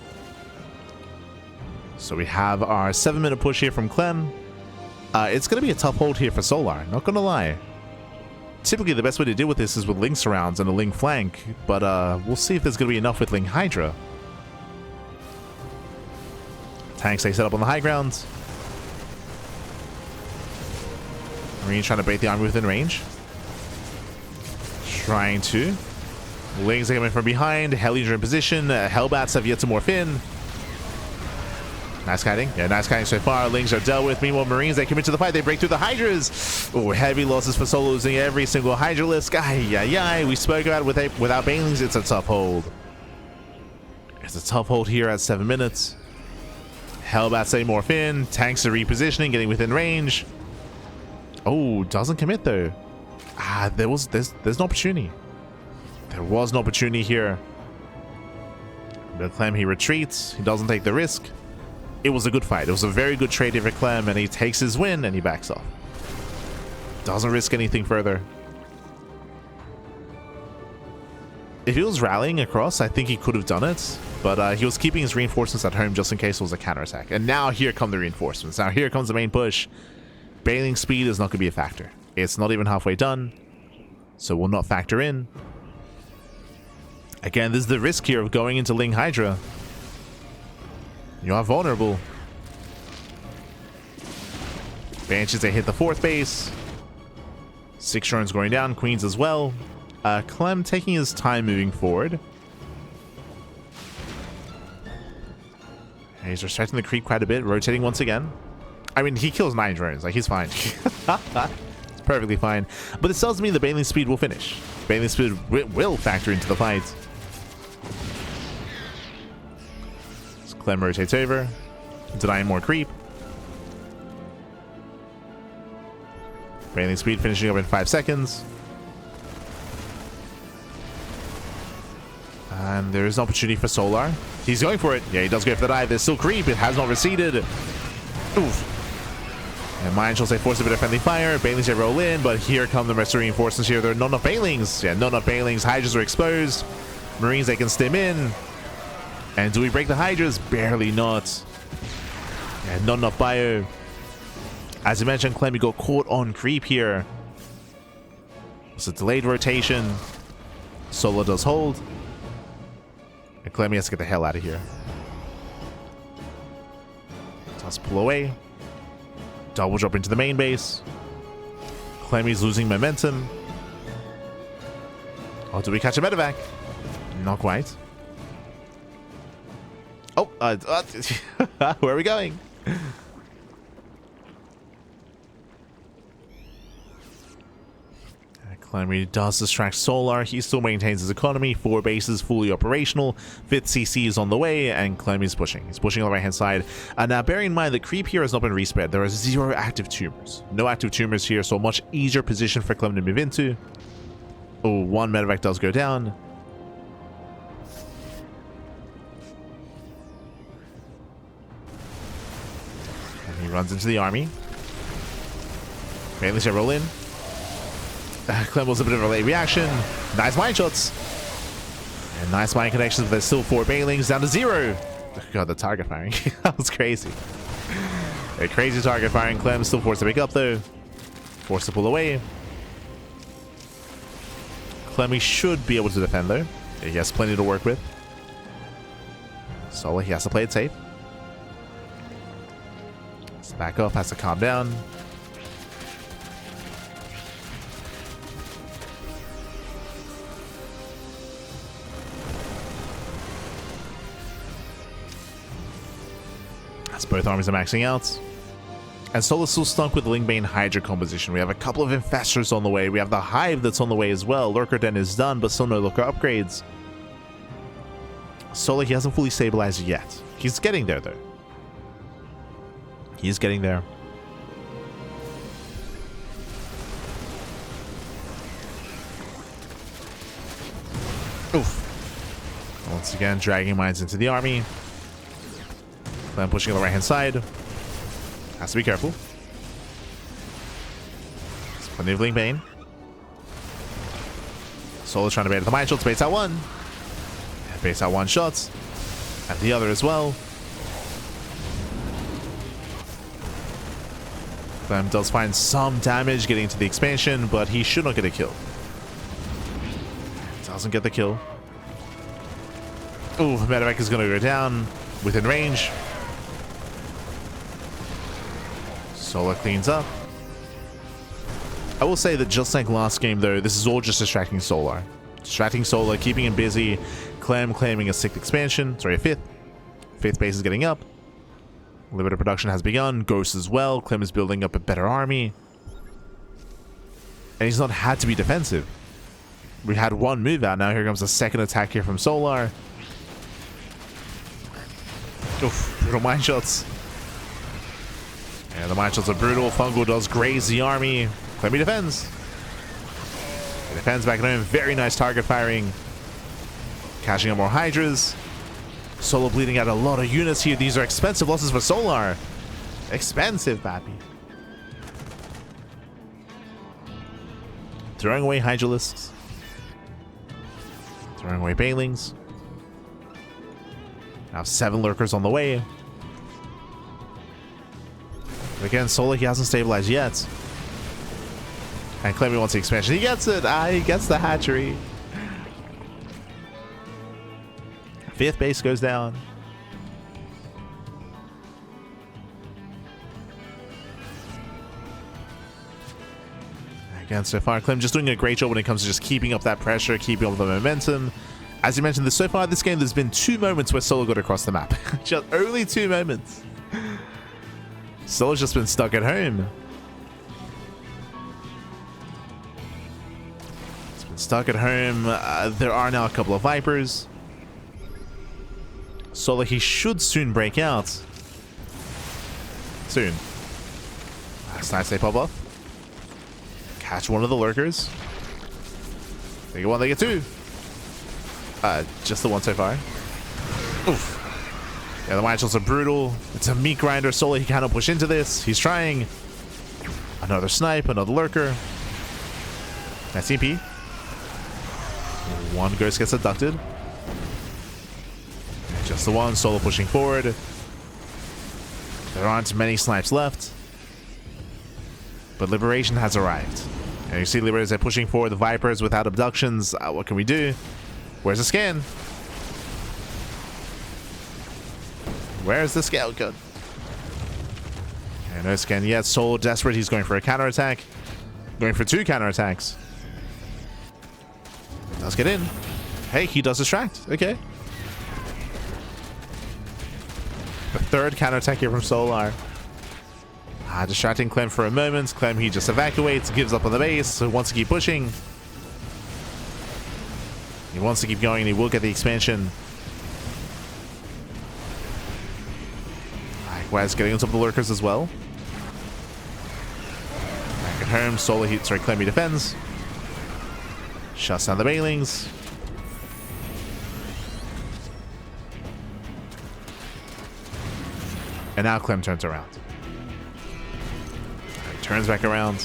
So we have our 7-minute push here from Clem. It's going to be a tough hold here for Solar, not going to lie. Typically, the best way to deal with this is with Ling surrounds and a Ling flank, but we'll see if there's going to be enough with Ling Hydra. Tanks stay set up on the high ground. Marine trying to bait the army within range. Trying to. Lings are coming from behind. Hellions are in position. Hellbats have yet to morph in. Nice kiting. Yeah, nice kiting so far. Lings are dealt with. Meanwhile, Marines, they commit to the fight. They break through the Hydras. Oh, heavy losses for Solo, losing every single Hydralisk. Ay. We spoke about it without Banelings. It's a tough hold. It's a tough hold here at 7 minutes. Hellbats they morph in. Tanks are repositioning, getting within range. Oh, doesn't commit though. There's an opportunity. There was an opportunity here. But Clem, he retreats. He doesn't take the risk. It was a good fight. It was a very good trade here for Clem, and he takes his win and he backs off. Doesn't risk anything further. If he was rallying across, I think he could have done it, but he was keeping his reinforcements at home just in case it was a counterattack. And now here come the reinforcements. Now here comes the main push. Bailing speed is not going to be a factor. It's not even halfway done, so will not factor in. Again, this is the risk here of going into Ling Hydra. You are vulnerable. Banshees, they hit the 4th base. 6 drones going down, Queens as well. Clem taking his time moving forward. He's restricting the creep quite a bit, rotating once again. I mean, he kills 9 drones, like he's fine. It's perfectly fine. But this tells me the Baneling speed will finish. Baneling speed will factor into the fight. So Clem rotates over, denying more creep. Baneling speed finishing up in 5 seconds. And there is an opportunity for Solar. He's going for it. Yeah, he does go for the dive. There's still creep. It has not receded. Oof. And Mind Shells, they force a bit of friendly fire. Banelings, they roll in, but here come the rest of the reinforcements here. There are not enough Banelings. Yeah, not enough Banelings. Hydras are exposed. Marines, they can stim in. And do we break the Hydras? Barely not. And not enough bio. As you mentioned, Clem, you got caught on creep here. It's a delayed rotation. Solo does hold. And Clem has to get the hell out of here. Does pull away. Double drop into the main base. Clemmy's losing momentum. Oh, do we catch a medevac? Not quite. Oh, where are we going? Clemmy does distract Solar. He still maintains his economy. 4 bases fully operational. 5th CC is on the way, and Clemmy's pushing. He's pushing on the right-hand side. Now, bearing in mind that creep here has not been respared. There are 0 active tumors. No active tumors here, so a much easier position for Clem to move into. Oh, 1 medevac does go down. And he runs into the army. Mainly should roll in. Clem was a bit of a late reaction. Nice mine shots. And nice mine connections, but there's still 4 Banelings down to 0. God, the target firing. That was crazy. A crazy target firing. Clem still forced to pick up though. Forced to pull away. Clemmy should be able to defend though. He has plenty to work with. So he has to play it safe. Let's back up, has to calm down. Both armies are maxing out. And Solo's still stuck with the Lingbane Hydra composition. We have a couple of Infestors on the way. We have the Hive that's on the way as well. Lurker Den is done, but still no Lurker upgrades. Solo, he hasn't fully stabilized yet. He's getting there, though. He's getting there. Oof. Once again, dragging mines into the army. Clem pushing on the right-hand side. Has to be careful. There's plenty of Link Bane. Solo trying to bait the mine shots. Baits out one. Baits out one shot. And the other as well. Clem does find some damage getting into the expansion, but he should not get a kill. Doesn't get the kill. Ooh, medevac is going to go down within range. Solar cleans up. I will say that just like last game though, this is all just distracting Solar. Distracting Solar, keeping him busy. Clem claiming a 6th expansion. Sorry, a 5th. 5th base is getting up. Limited production has begun. Ghost as well. Clem is building up a better army. And he's not had to be defensive. We had one move out. Now here comes a 2nd attack here from Solar. Oof, brutal mine shots. Yeah, the mine shots are brutal. Fungal does graze the army. Clemmy defends. He defends back at home. Very nice target firing. Catching up more Hydras. Solar bleeding out a lot of units here. These are expensive losses for Solar. Expensive, baby. Throwing away Hydralisks. Throwing away Banelings. Now 7 lurkers on the way. But again, Solar, he hasn't stabilized yet. And Clemmy wants the expansion. He gets it. He gets the hatchery. 5th base goes down. Again, so far, Clem just doing a great job when it comes to just keeping up that pressure, keeping up the momentum. As you mentioned, so far this game, there's been 2 moments where Solo got across the map. Just only 2 moments. Solo's just been stuck at home. He's been stuck at home. There are now a couple of Vipers. Solo, he should soon break out. Soon. That's nice, they pop off. Catch one of the lurkers. They get 1, they get 2. Just the one so far. Oof. Yeah, the mine shots are brutal. It's a meat grinder. Solo, he cannot push into this. He's trying. Another snipe, another lurker. That's CP. One ghost gets abducted. Just the one. Solo pushing forward. There aren't many snipes left. But Liberation has arrived. And you see Liberators are pushing forward the Vipers without abductions. What can we do? Where's the scan? Where's the scout gun? Okay, no scan yet. Solo desperate. He's going for a counterattack. Going for 2 counterattacks. Let's get in. Hey, he does distract. Okay. The 3rd counterattack here from Solar. Distracting Clem for a moment. Clem, he just evacuates, gives up on the base, so he wants to keep pushing. He wants to keep going, and he will get the expansion. Likewise, getting on top of the lurkers as well. Back at home, Clem, he defends. Shuts down the Banelings. And now Clem turns around. Turns back around.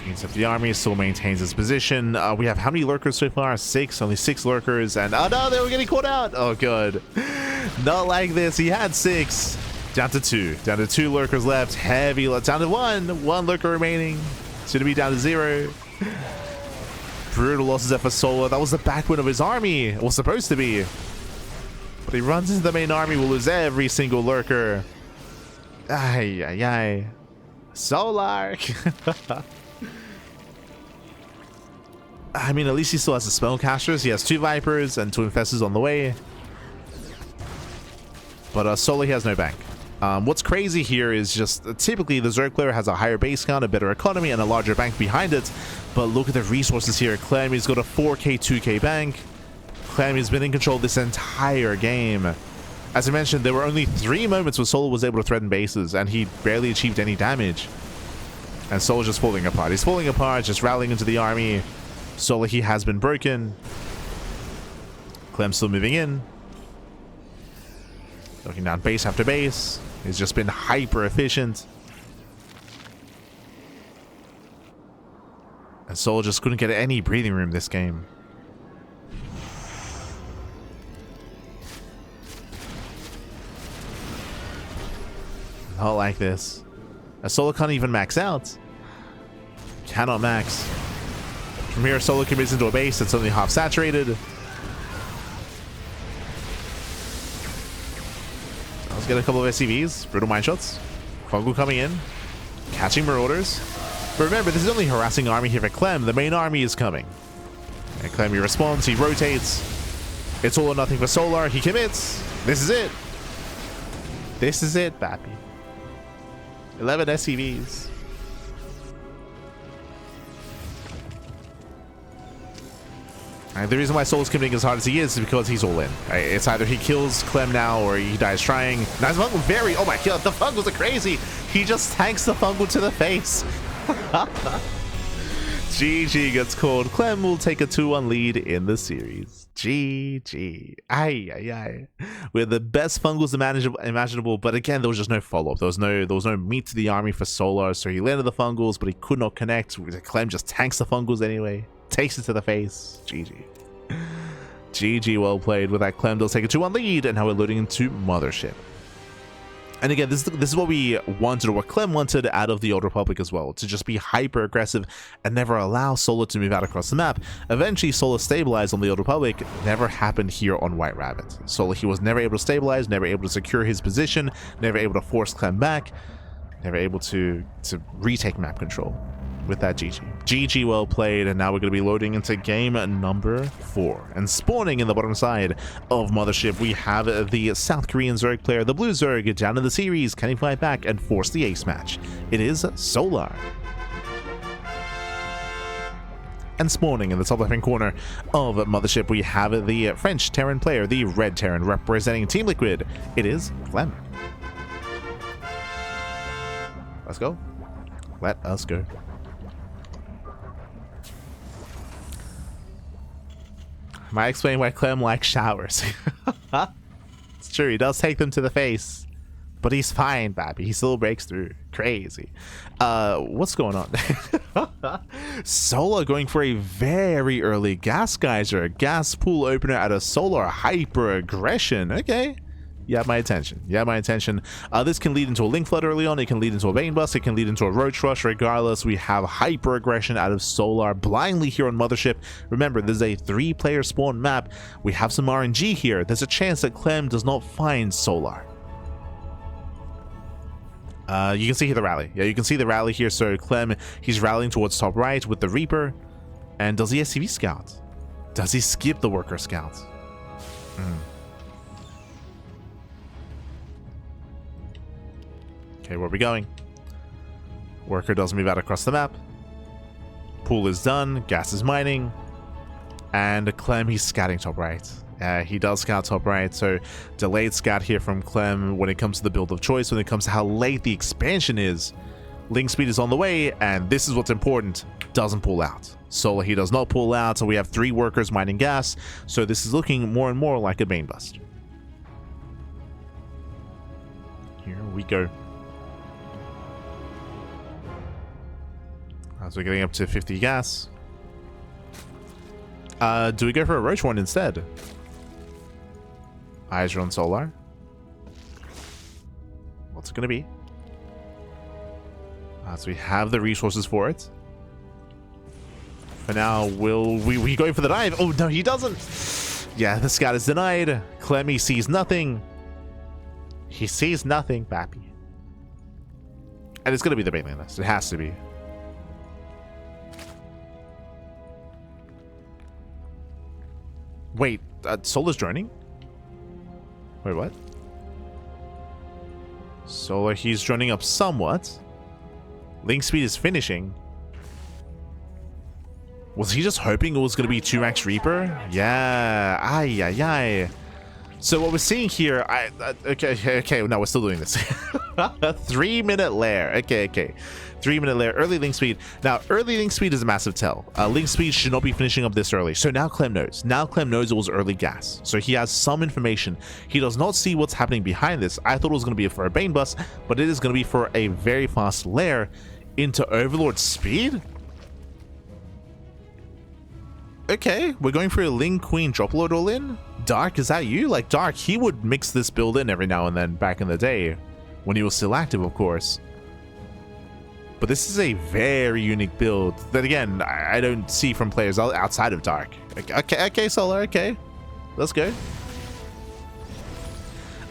Cleans up the army, still maintains his position. We have how many lurkers so far? 6, only 6 lurkers, and oh no, they were getting caught out. Oh good. Not like this. He had 6. Down to 2. Down to 2 lurkers left. Heavy down to 1. 1 lurker remaining. Soon to be down to 0. Brutal losses there for Solo. That was the backwind of his army. It was supposed to be. But he runs into the main army, will lose every single lurker. Ay, ay, ay. Solar. I mean, at least he still has the spellcasters. He has 2 Vipers and 2 Infestors on the way. But Solar, he has no bank. What's crazy here is just typically the Zerg player has a higher base count, a better economy, and a larger bank behind it. But look at the resources here. Clem, he's got a 4k, 2k bank. Clem has been in control this entire game. As I mentioned, there were only 3 moments where Solo was able to threaten bases, and he barely achieved any damage. And Solar's just falling apart. He's falling apart, just rallying into the army. Solar, he has been broken. Clem's still moving in. Looking down base after base. He's just been hyper efficient. And Solar just couldn't get any breathing room this game. Not like this. A Solar can't even max out. Cannot max. From here, Solar commits into a base that's only half saturated. Let's get a couple of SCVs. Brutal mine shots. KungFu coming in. Catching Marauders. But remember, this is only harassing army here for Clem. The main army is coming. And Clem, he responds. He rotates. It's all or nothing for Solar. He commits. This is it. This is it, Bappy. 11 SCVs. And the reason why Solar's committing as hard as he is because he's all in. Right? It's either he kills Clem now or he dies trying. Nice Fungal, very... Oh my god, the Fungals are crazy. He just tanks the Fungal to the face. GG gets called. Clem will take a 2-1 lead in the series. GG. Ay, ay, ay. We're the best Fungals imaginable, but again, there was just no follow-up. There was no meat to the army for Solar, so he landed the Fungals, but he could not connect. Clem just tanks the Fungals anyway. Takes it to the face. GG. GG, well played. With that, Clem does take a 2-1 lead, and now we're loading into Mothership. And again, this is what we wanted, or what Clem wanted out of the Old Republic as well, to just be hyper aggressive and never allow Solar to move out across the map. Eventually, Solar stabilized on the Old Republic. Never happened here on White Rabbit. Solar, he was never able to stabilize, never able to secure his position, never able to force Clem back, never able to retake map control. With that, GG. GG, well played, and now we're going to be loading into game number 4. And spawning in the bottom side of Mothership, we have the South Korean Zerg player, the Blue Zerg, down in the series. Can he fight back and force the ace match? It is Solar. And spawning in the top left-hand corner of Mothership, we have the French Terran player, the Red Terran, representing Team Liquid. It is Clem. Let's go. Let us go. Might explain why Clem likes showers. It's true, he does take them to the face. But he's fine, Babby. He still breaks through. Crazy. What's going on? Solar going for a very early gas geyser. Gas pool opener at a Solar hyper aggression. Okay. You have my attention. You have my attention. This can lead into a Link Flood early on. It can lead into a Bane Bust. It can lead into a Roach Rush. Regardless, we have hyper aggression out of Solar blindly here on Mothership. Remember, this is a 3-player spawn map. We have some RNG here. There's a chance that Clem does not find Solar. You can see the rally. Yeah, you can see the rally here. So Clem, he's rallying towards top right with the Reaper. And does he SCV scout? Does he skip the Worker Scout? Okay, where are we going? Worker does move out across the map. Pool is done. Gas is mining. And Clem, he's scouting top right. He does scout top right, so delayed scout here from Clem when it comes to the build of choice, when it comes to how late the expansion is. Link speed is on the way, and this is what's important. Doesn't pull out. Solar, he does not pull out, so we have 3 workers mining gas, so this is looking more and more like a Bane Bust. Here we go. As we're getting up to 50 gas. Do we go for a Roach one instead? Eyes are on Solar. What's it going to be? So we have the resources for it. For now, will we go for the dive? Oh, no, he doesn't. Yeah, the scout is denied. Clem, he sees nothing. He sees nothing, Bappy. And it's going to be the Baneling Nest. It has to be. Wait, Solar's droning? Wait, what? Solar, he's droning up somewhat. Link speed is finishing. Was he just hoping it was going to be 2-max Reaper? Yeah. Ay, ay, ay. So what we're seeing here, okay, no, we're still doing this. A 3-minute lair. Okay. 3-minute lair, early link speed. Now, early link speed is a massive tell. Link speed should not be finishing up this early. So now Clem knows. Now Clem knows it was early gas. So he has some information. He does not see what's happening behind this. I thought it was going to be for a Bane bus, but it is going to be for a very fast lair into Overlord speed. Okay, we're going for a Ling Queen Dropload all in. Dark, is that you? Like, Dark, he would mix this build in every now and then back in the day when he was still active, of course. But this is a very unique build that, again, I don't see from players outside of Dark. Okay, Solar, okay. Let's go.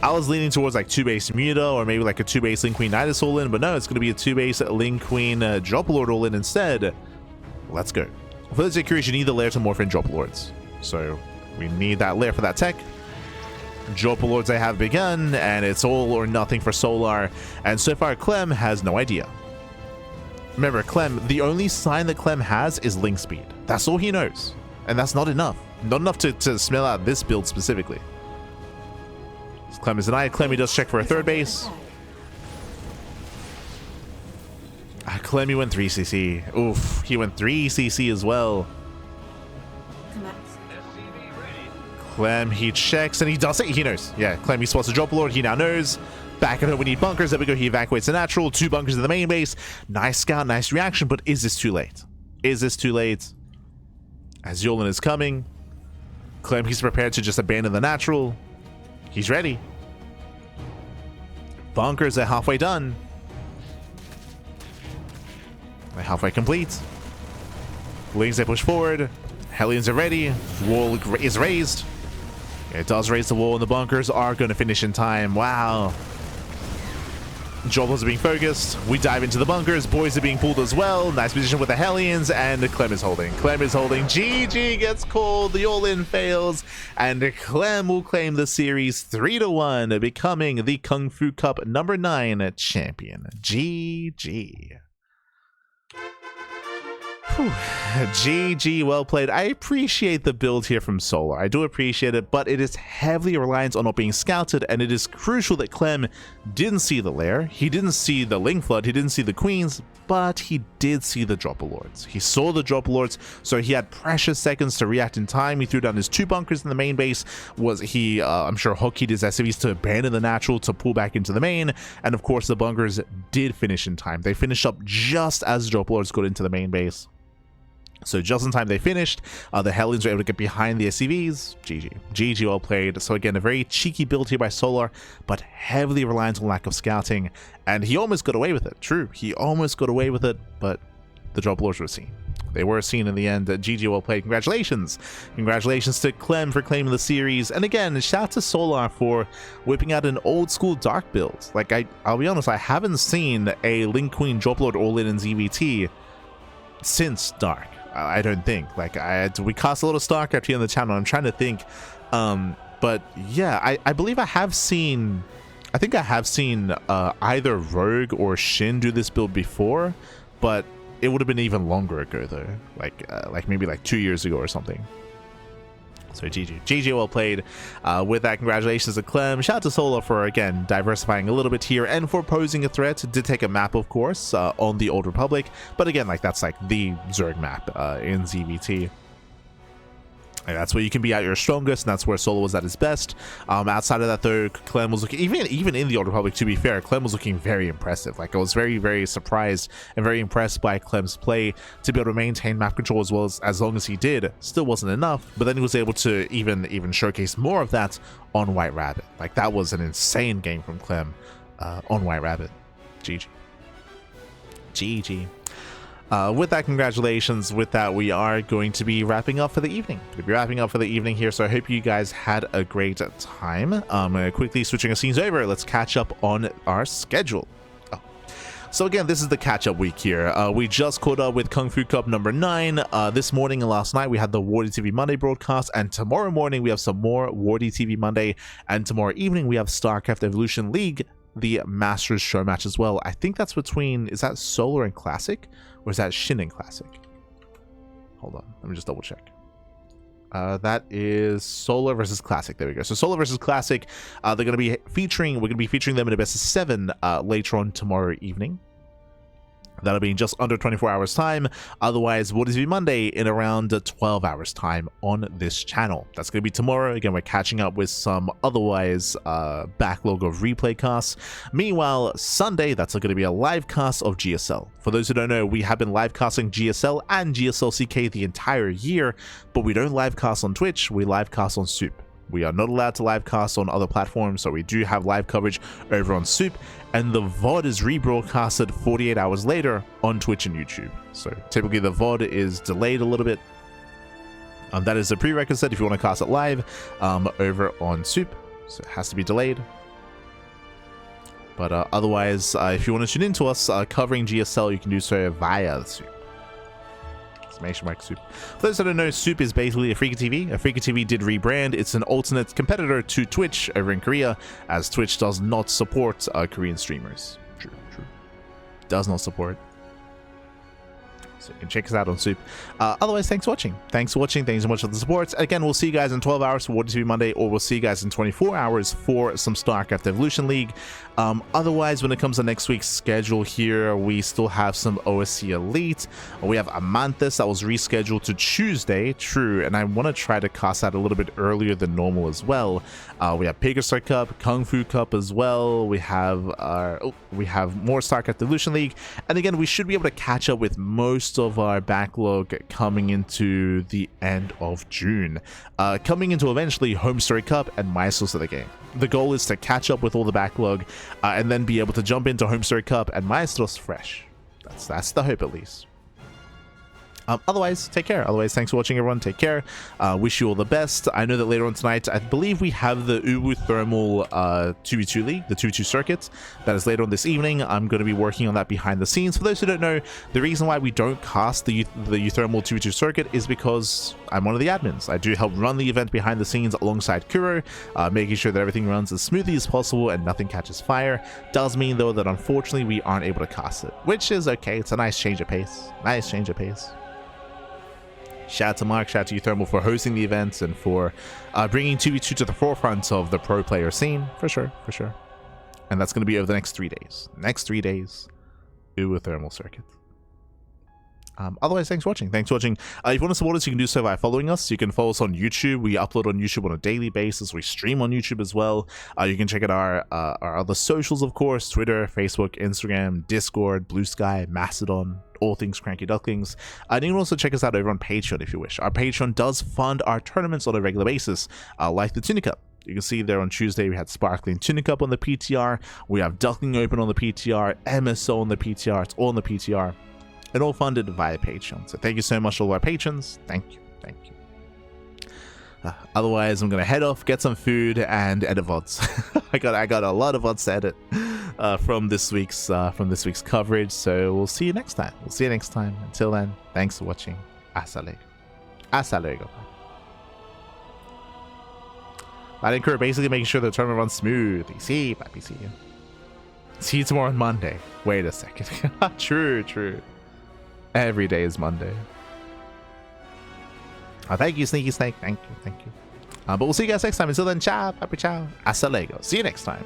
I was leaning towards like 2-base Muta or maybe like a 2-base Ling Queen Nidus all in, but no, it's going to be a 2-base Ling Queen Dropload all in instead. Let's go. For this accuracy, you need the lair to morph in Drop Lords. So we need that lair for that tech. Drop Lords they have begun, and it's all or nothing for Solar. And so far, Clem has no idea. Remember, Clem, the only sign that Clem has is link speed. That's all he knows. And that's not enough. Not enough to smell out this build specifically. So Clem is denied. Clem, he does check for a 3rd base. Clem, he went 3cc. Oof, he went 3cc as well. Clem, he checks and he does it. He knows. Yeah, Clem, he spots a Drop Lord. He now knows. Back at home, we need bunkers. There we go. He evacuates the natural. 2 bunkers in the main base. Nice scout, nice reaction. But is this too late? Is this too late? As Yolan is coming, Clem, he's prepared to just abandon the natural. He's ready. Bunkers are halfway done. They're halfway complete. Lings, they push forward. Hellions are ready. Wall is raised. It does raise the wall, and the bunkers are going to finish in time. Wow. Joblers are being focused. We dive into the bunkers. Boys are being pulled as well. Nice position with the Hellions, and Clem is holding. Clem is holding. GG gets called. The all-in fails, and Clem will claim the series 3-1, becoming the Kung Fu Cup number 9 champion. GG. Whew. GG, well played. I appreciate the build here from Solar. I do appreciate it, but it is heavily reliant on not being scouted, and it is crucial that Clem didn't see the lair. He didn't see the Ling Flood. He didn't see the Queens, but he did see the Dropper Lords. He saw the Dropper Lords, so he had precious seconds to react in time. He threw down his 2 bunkers in the main base. I'm sure hotkeyed his SCVs to abandon the natural to pull back into the main, and of course the bunkers did finish in time. They finished up just as Dropper Lords got into the main base. So just in time they finished. The Hellions were able to get behind the SCVs. GG. GG, well played. So again, a very cheeky build here by Solar, but heavily reliant on lack of scouting. And he almost got away with it. True, he almost got away with it, but the Drop Lords were seen. They were seen in the end. GG, well played. Congratulations. Congratulations to Clem for claiming the series. And again, shout out to Solar for whipping out an old school Dark build. Like, I'll be honest, I haven't seen a Ling Queen Drop Lord all-in ZVT since Dark. I don't think. Like, we cast a lot of StarCraft here on the channel. I'm trying to think. But yeah, I believe I have seen, I think I have seen either Rogue or Shin do this build before, but it would have been even longer ago though. Like maybe like 2 years ago or something. So GG. GG, well played. With that, congratulations to Clem. Shout out to Solar for, again, diversifying a little bit here and for posing a threat. Did take a map, of course, on the Old Republic. But again, like, that's like the Zerg map in ZVT. And that's where you can be at your strongest, and that's where Solar was at his best. Outside of that, though, Clem was looking, even in the Old Republic, to be fair, Clem was looking very impressive. Like, I was very, very surprised and very impressed by Clem's play to be able to maintain map control as long as he did. Still wasn't enough, but then he was able to even showcase more of that on White Rabbit. Like, that was an insane game from Clem on White Rabbit. GG. GG. With that, congratulations. With that, we are going to be wrapping up for the evening. Here, so I hope you guys had a great time. Quickly switching our scenes over, let's catch up on our schedule. So again, this is the catch-up week here. We just caught up with Kung Fu Cup number 9. This morning and last night we had the Wardy TV Monday broadcast, and tomorrow morning we have some more Wardy TV Monday, and tomorrow evening we have StarCraft Evolution League, the Masters show match as well. I think that's between, is that Solar and Classic? Or is that Shin and Classic? Hold on, let me just double check. That is Solar versus Classic. There we go. So Solar versus Classic, we're going to be featuring them in a best of 7 later on tomorrow evening. That'll be in just under 24 hours time. Otherwise, what is be Monday in around 12 hours time on this channel. That's going to be tomorrow. Again, we're catching up with some otherwise backlog of replay casts. Meanwhile, Sunday, that's going to be a live cast of GSL. For those who don't know, we have been live casting GSL and GSL CK the entire year, but we don't live cast on Twitch, we live cast on Soup. We are not allowed to live cast on other platforms, so we do have live coverage over on Soup, and the VOD is rebroadcasted 48 hours later on Twitch and YouTube. So typically the VOD is delayed a little bit. That is a prerequisite if you want to cast it live over on Soup, so it has to be delayed. But otherwise, if you want to tune into us covering GSL, you can do so via Soup. Soup. For those that don't know, Soup is basically Afrika TV. Afrika TV did rebrand. It's an alternate competitor to Twitch over in Korea, as Twitch does not support Korean streamers. True. Does not support. So you can check us out on Soup. Otherwise, thanks for watching. Thanks so much for the support. Again, we'll see you guys in 12 hours for What to Be Monday, or we'll see you guys in 24 hours for some StarCraft Evolution League. Otherwise, when it comes to next week's schedule here, we still have some OSC Elite. We have Amanthus that was rescheduled to Tuesday, true, and I want to try to cast that a little bit earlier than normal as well. We have Pegasus Cup, KungFu Cup as well. We have more StarCraft Evolution League, and again, we should be able to catch up with most of our backlog coming into the end of June, coming into eventually Home Story Cup and Maestros of the Game. The goal is to catch up with all the backlog and then be able to jump into Home Story Cup and Maestros fresh. That's the hope, at least. Otherwise, take care. Otherwise, thanks for watching, everyone. Take care. Wish you all the best. I know that later on tonight, I believe we have the Uwu Thermal 2v2 League, the 2v2 circuit. That is later on this evening. I'm going to be working on that behind the scenes. For those who don't know, the reason why we don't cast the Thermal 2v2 circuit is because I'm one of the admins. I do help run the event behind the scenes alongside Kuro, making sure that everything runs as smoothly as possible and nothing catches fire. Does mean, though, that unfortunately we aren't able to cast it, which is okay. It's a nice change of pace. Shout out to Mark, shout out to you, Thermal, for hosting the events and for bringing 2v2 to the forefront of the pro player scene, for sure. And that's going to be over the next 3 days. Uwu Thermal Circuit. Otherwise, thanks for watching. If you want to support us, you can do so by following us. You can follow us on YouTube. We upload on YouTube on a daily basis. We stream on YouTube as well. You can check out our other socials, of course: Twitter, Facebook, Instagram, Discord, Blue Sky, Mastodon, all things CranKy Ducklings. And you can also check us out over on Patreon if you wish. Our Patreon does fund our tournaments on a regular basis, like the Tunic Cup. You can see there on Tuesday we had Sparkling Tunic Cup on the PTR. We have Duckling Open on the PTR, MSO on the PTR. It's all on the PTR. And all funded via Patreon. So thank you so much to all our patrons. Thank you. Otherwise, I'm gonna head off, get some food, and edit VODs. I got a lot of VODs to edit from this week's coverage. So we'll see you next time. Until then, thanks for watching. Hasta luego. I think we're basically making sure the tournament runs smoothly. See, papi, see you. See you tomorrow on Monday. Wait a second. True. Every day is Monday. Thank you, Sneaky Snake. Thank you. But we'll see you guys next time. Until then, ciao, papi, ciao. Hasta luego. See you next time.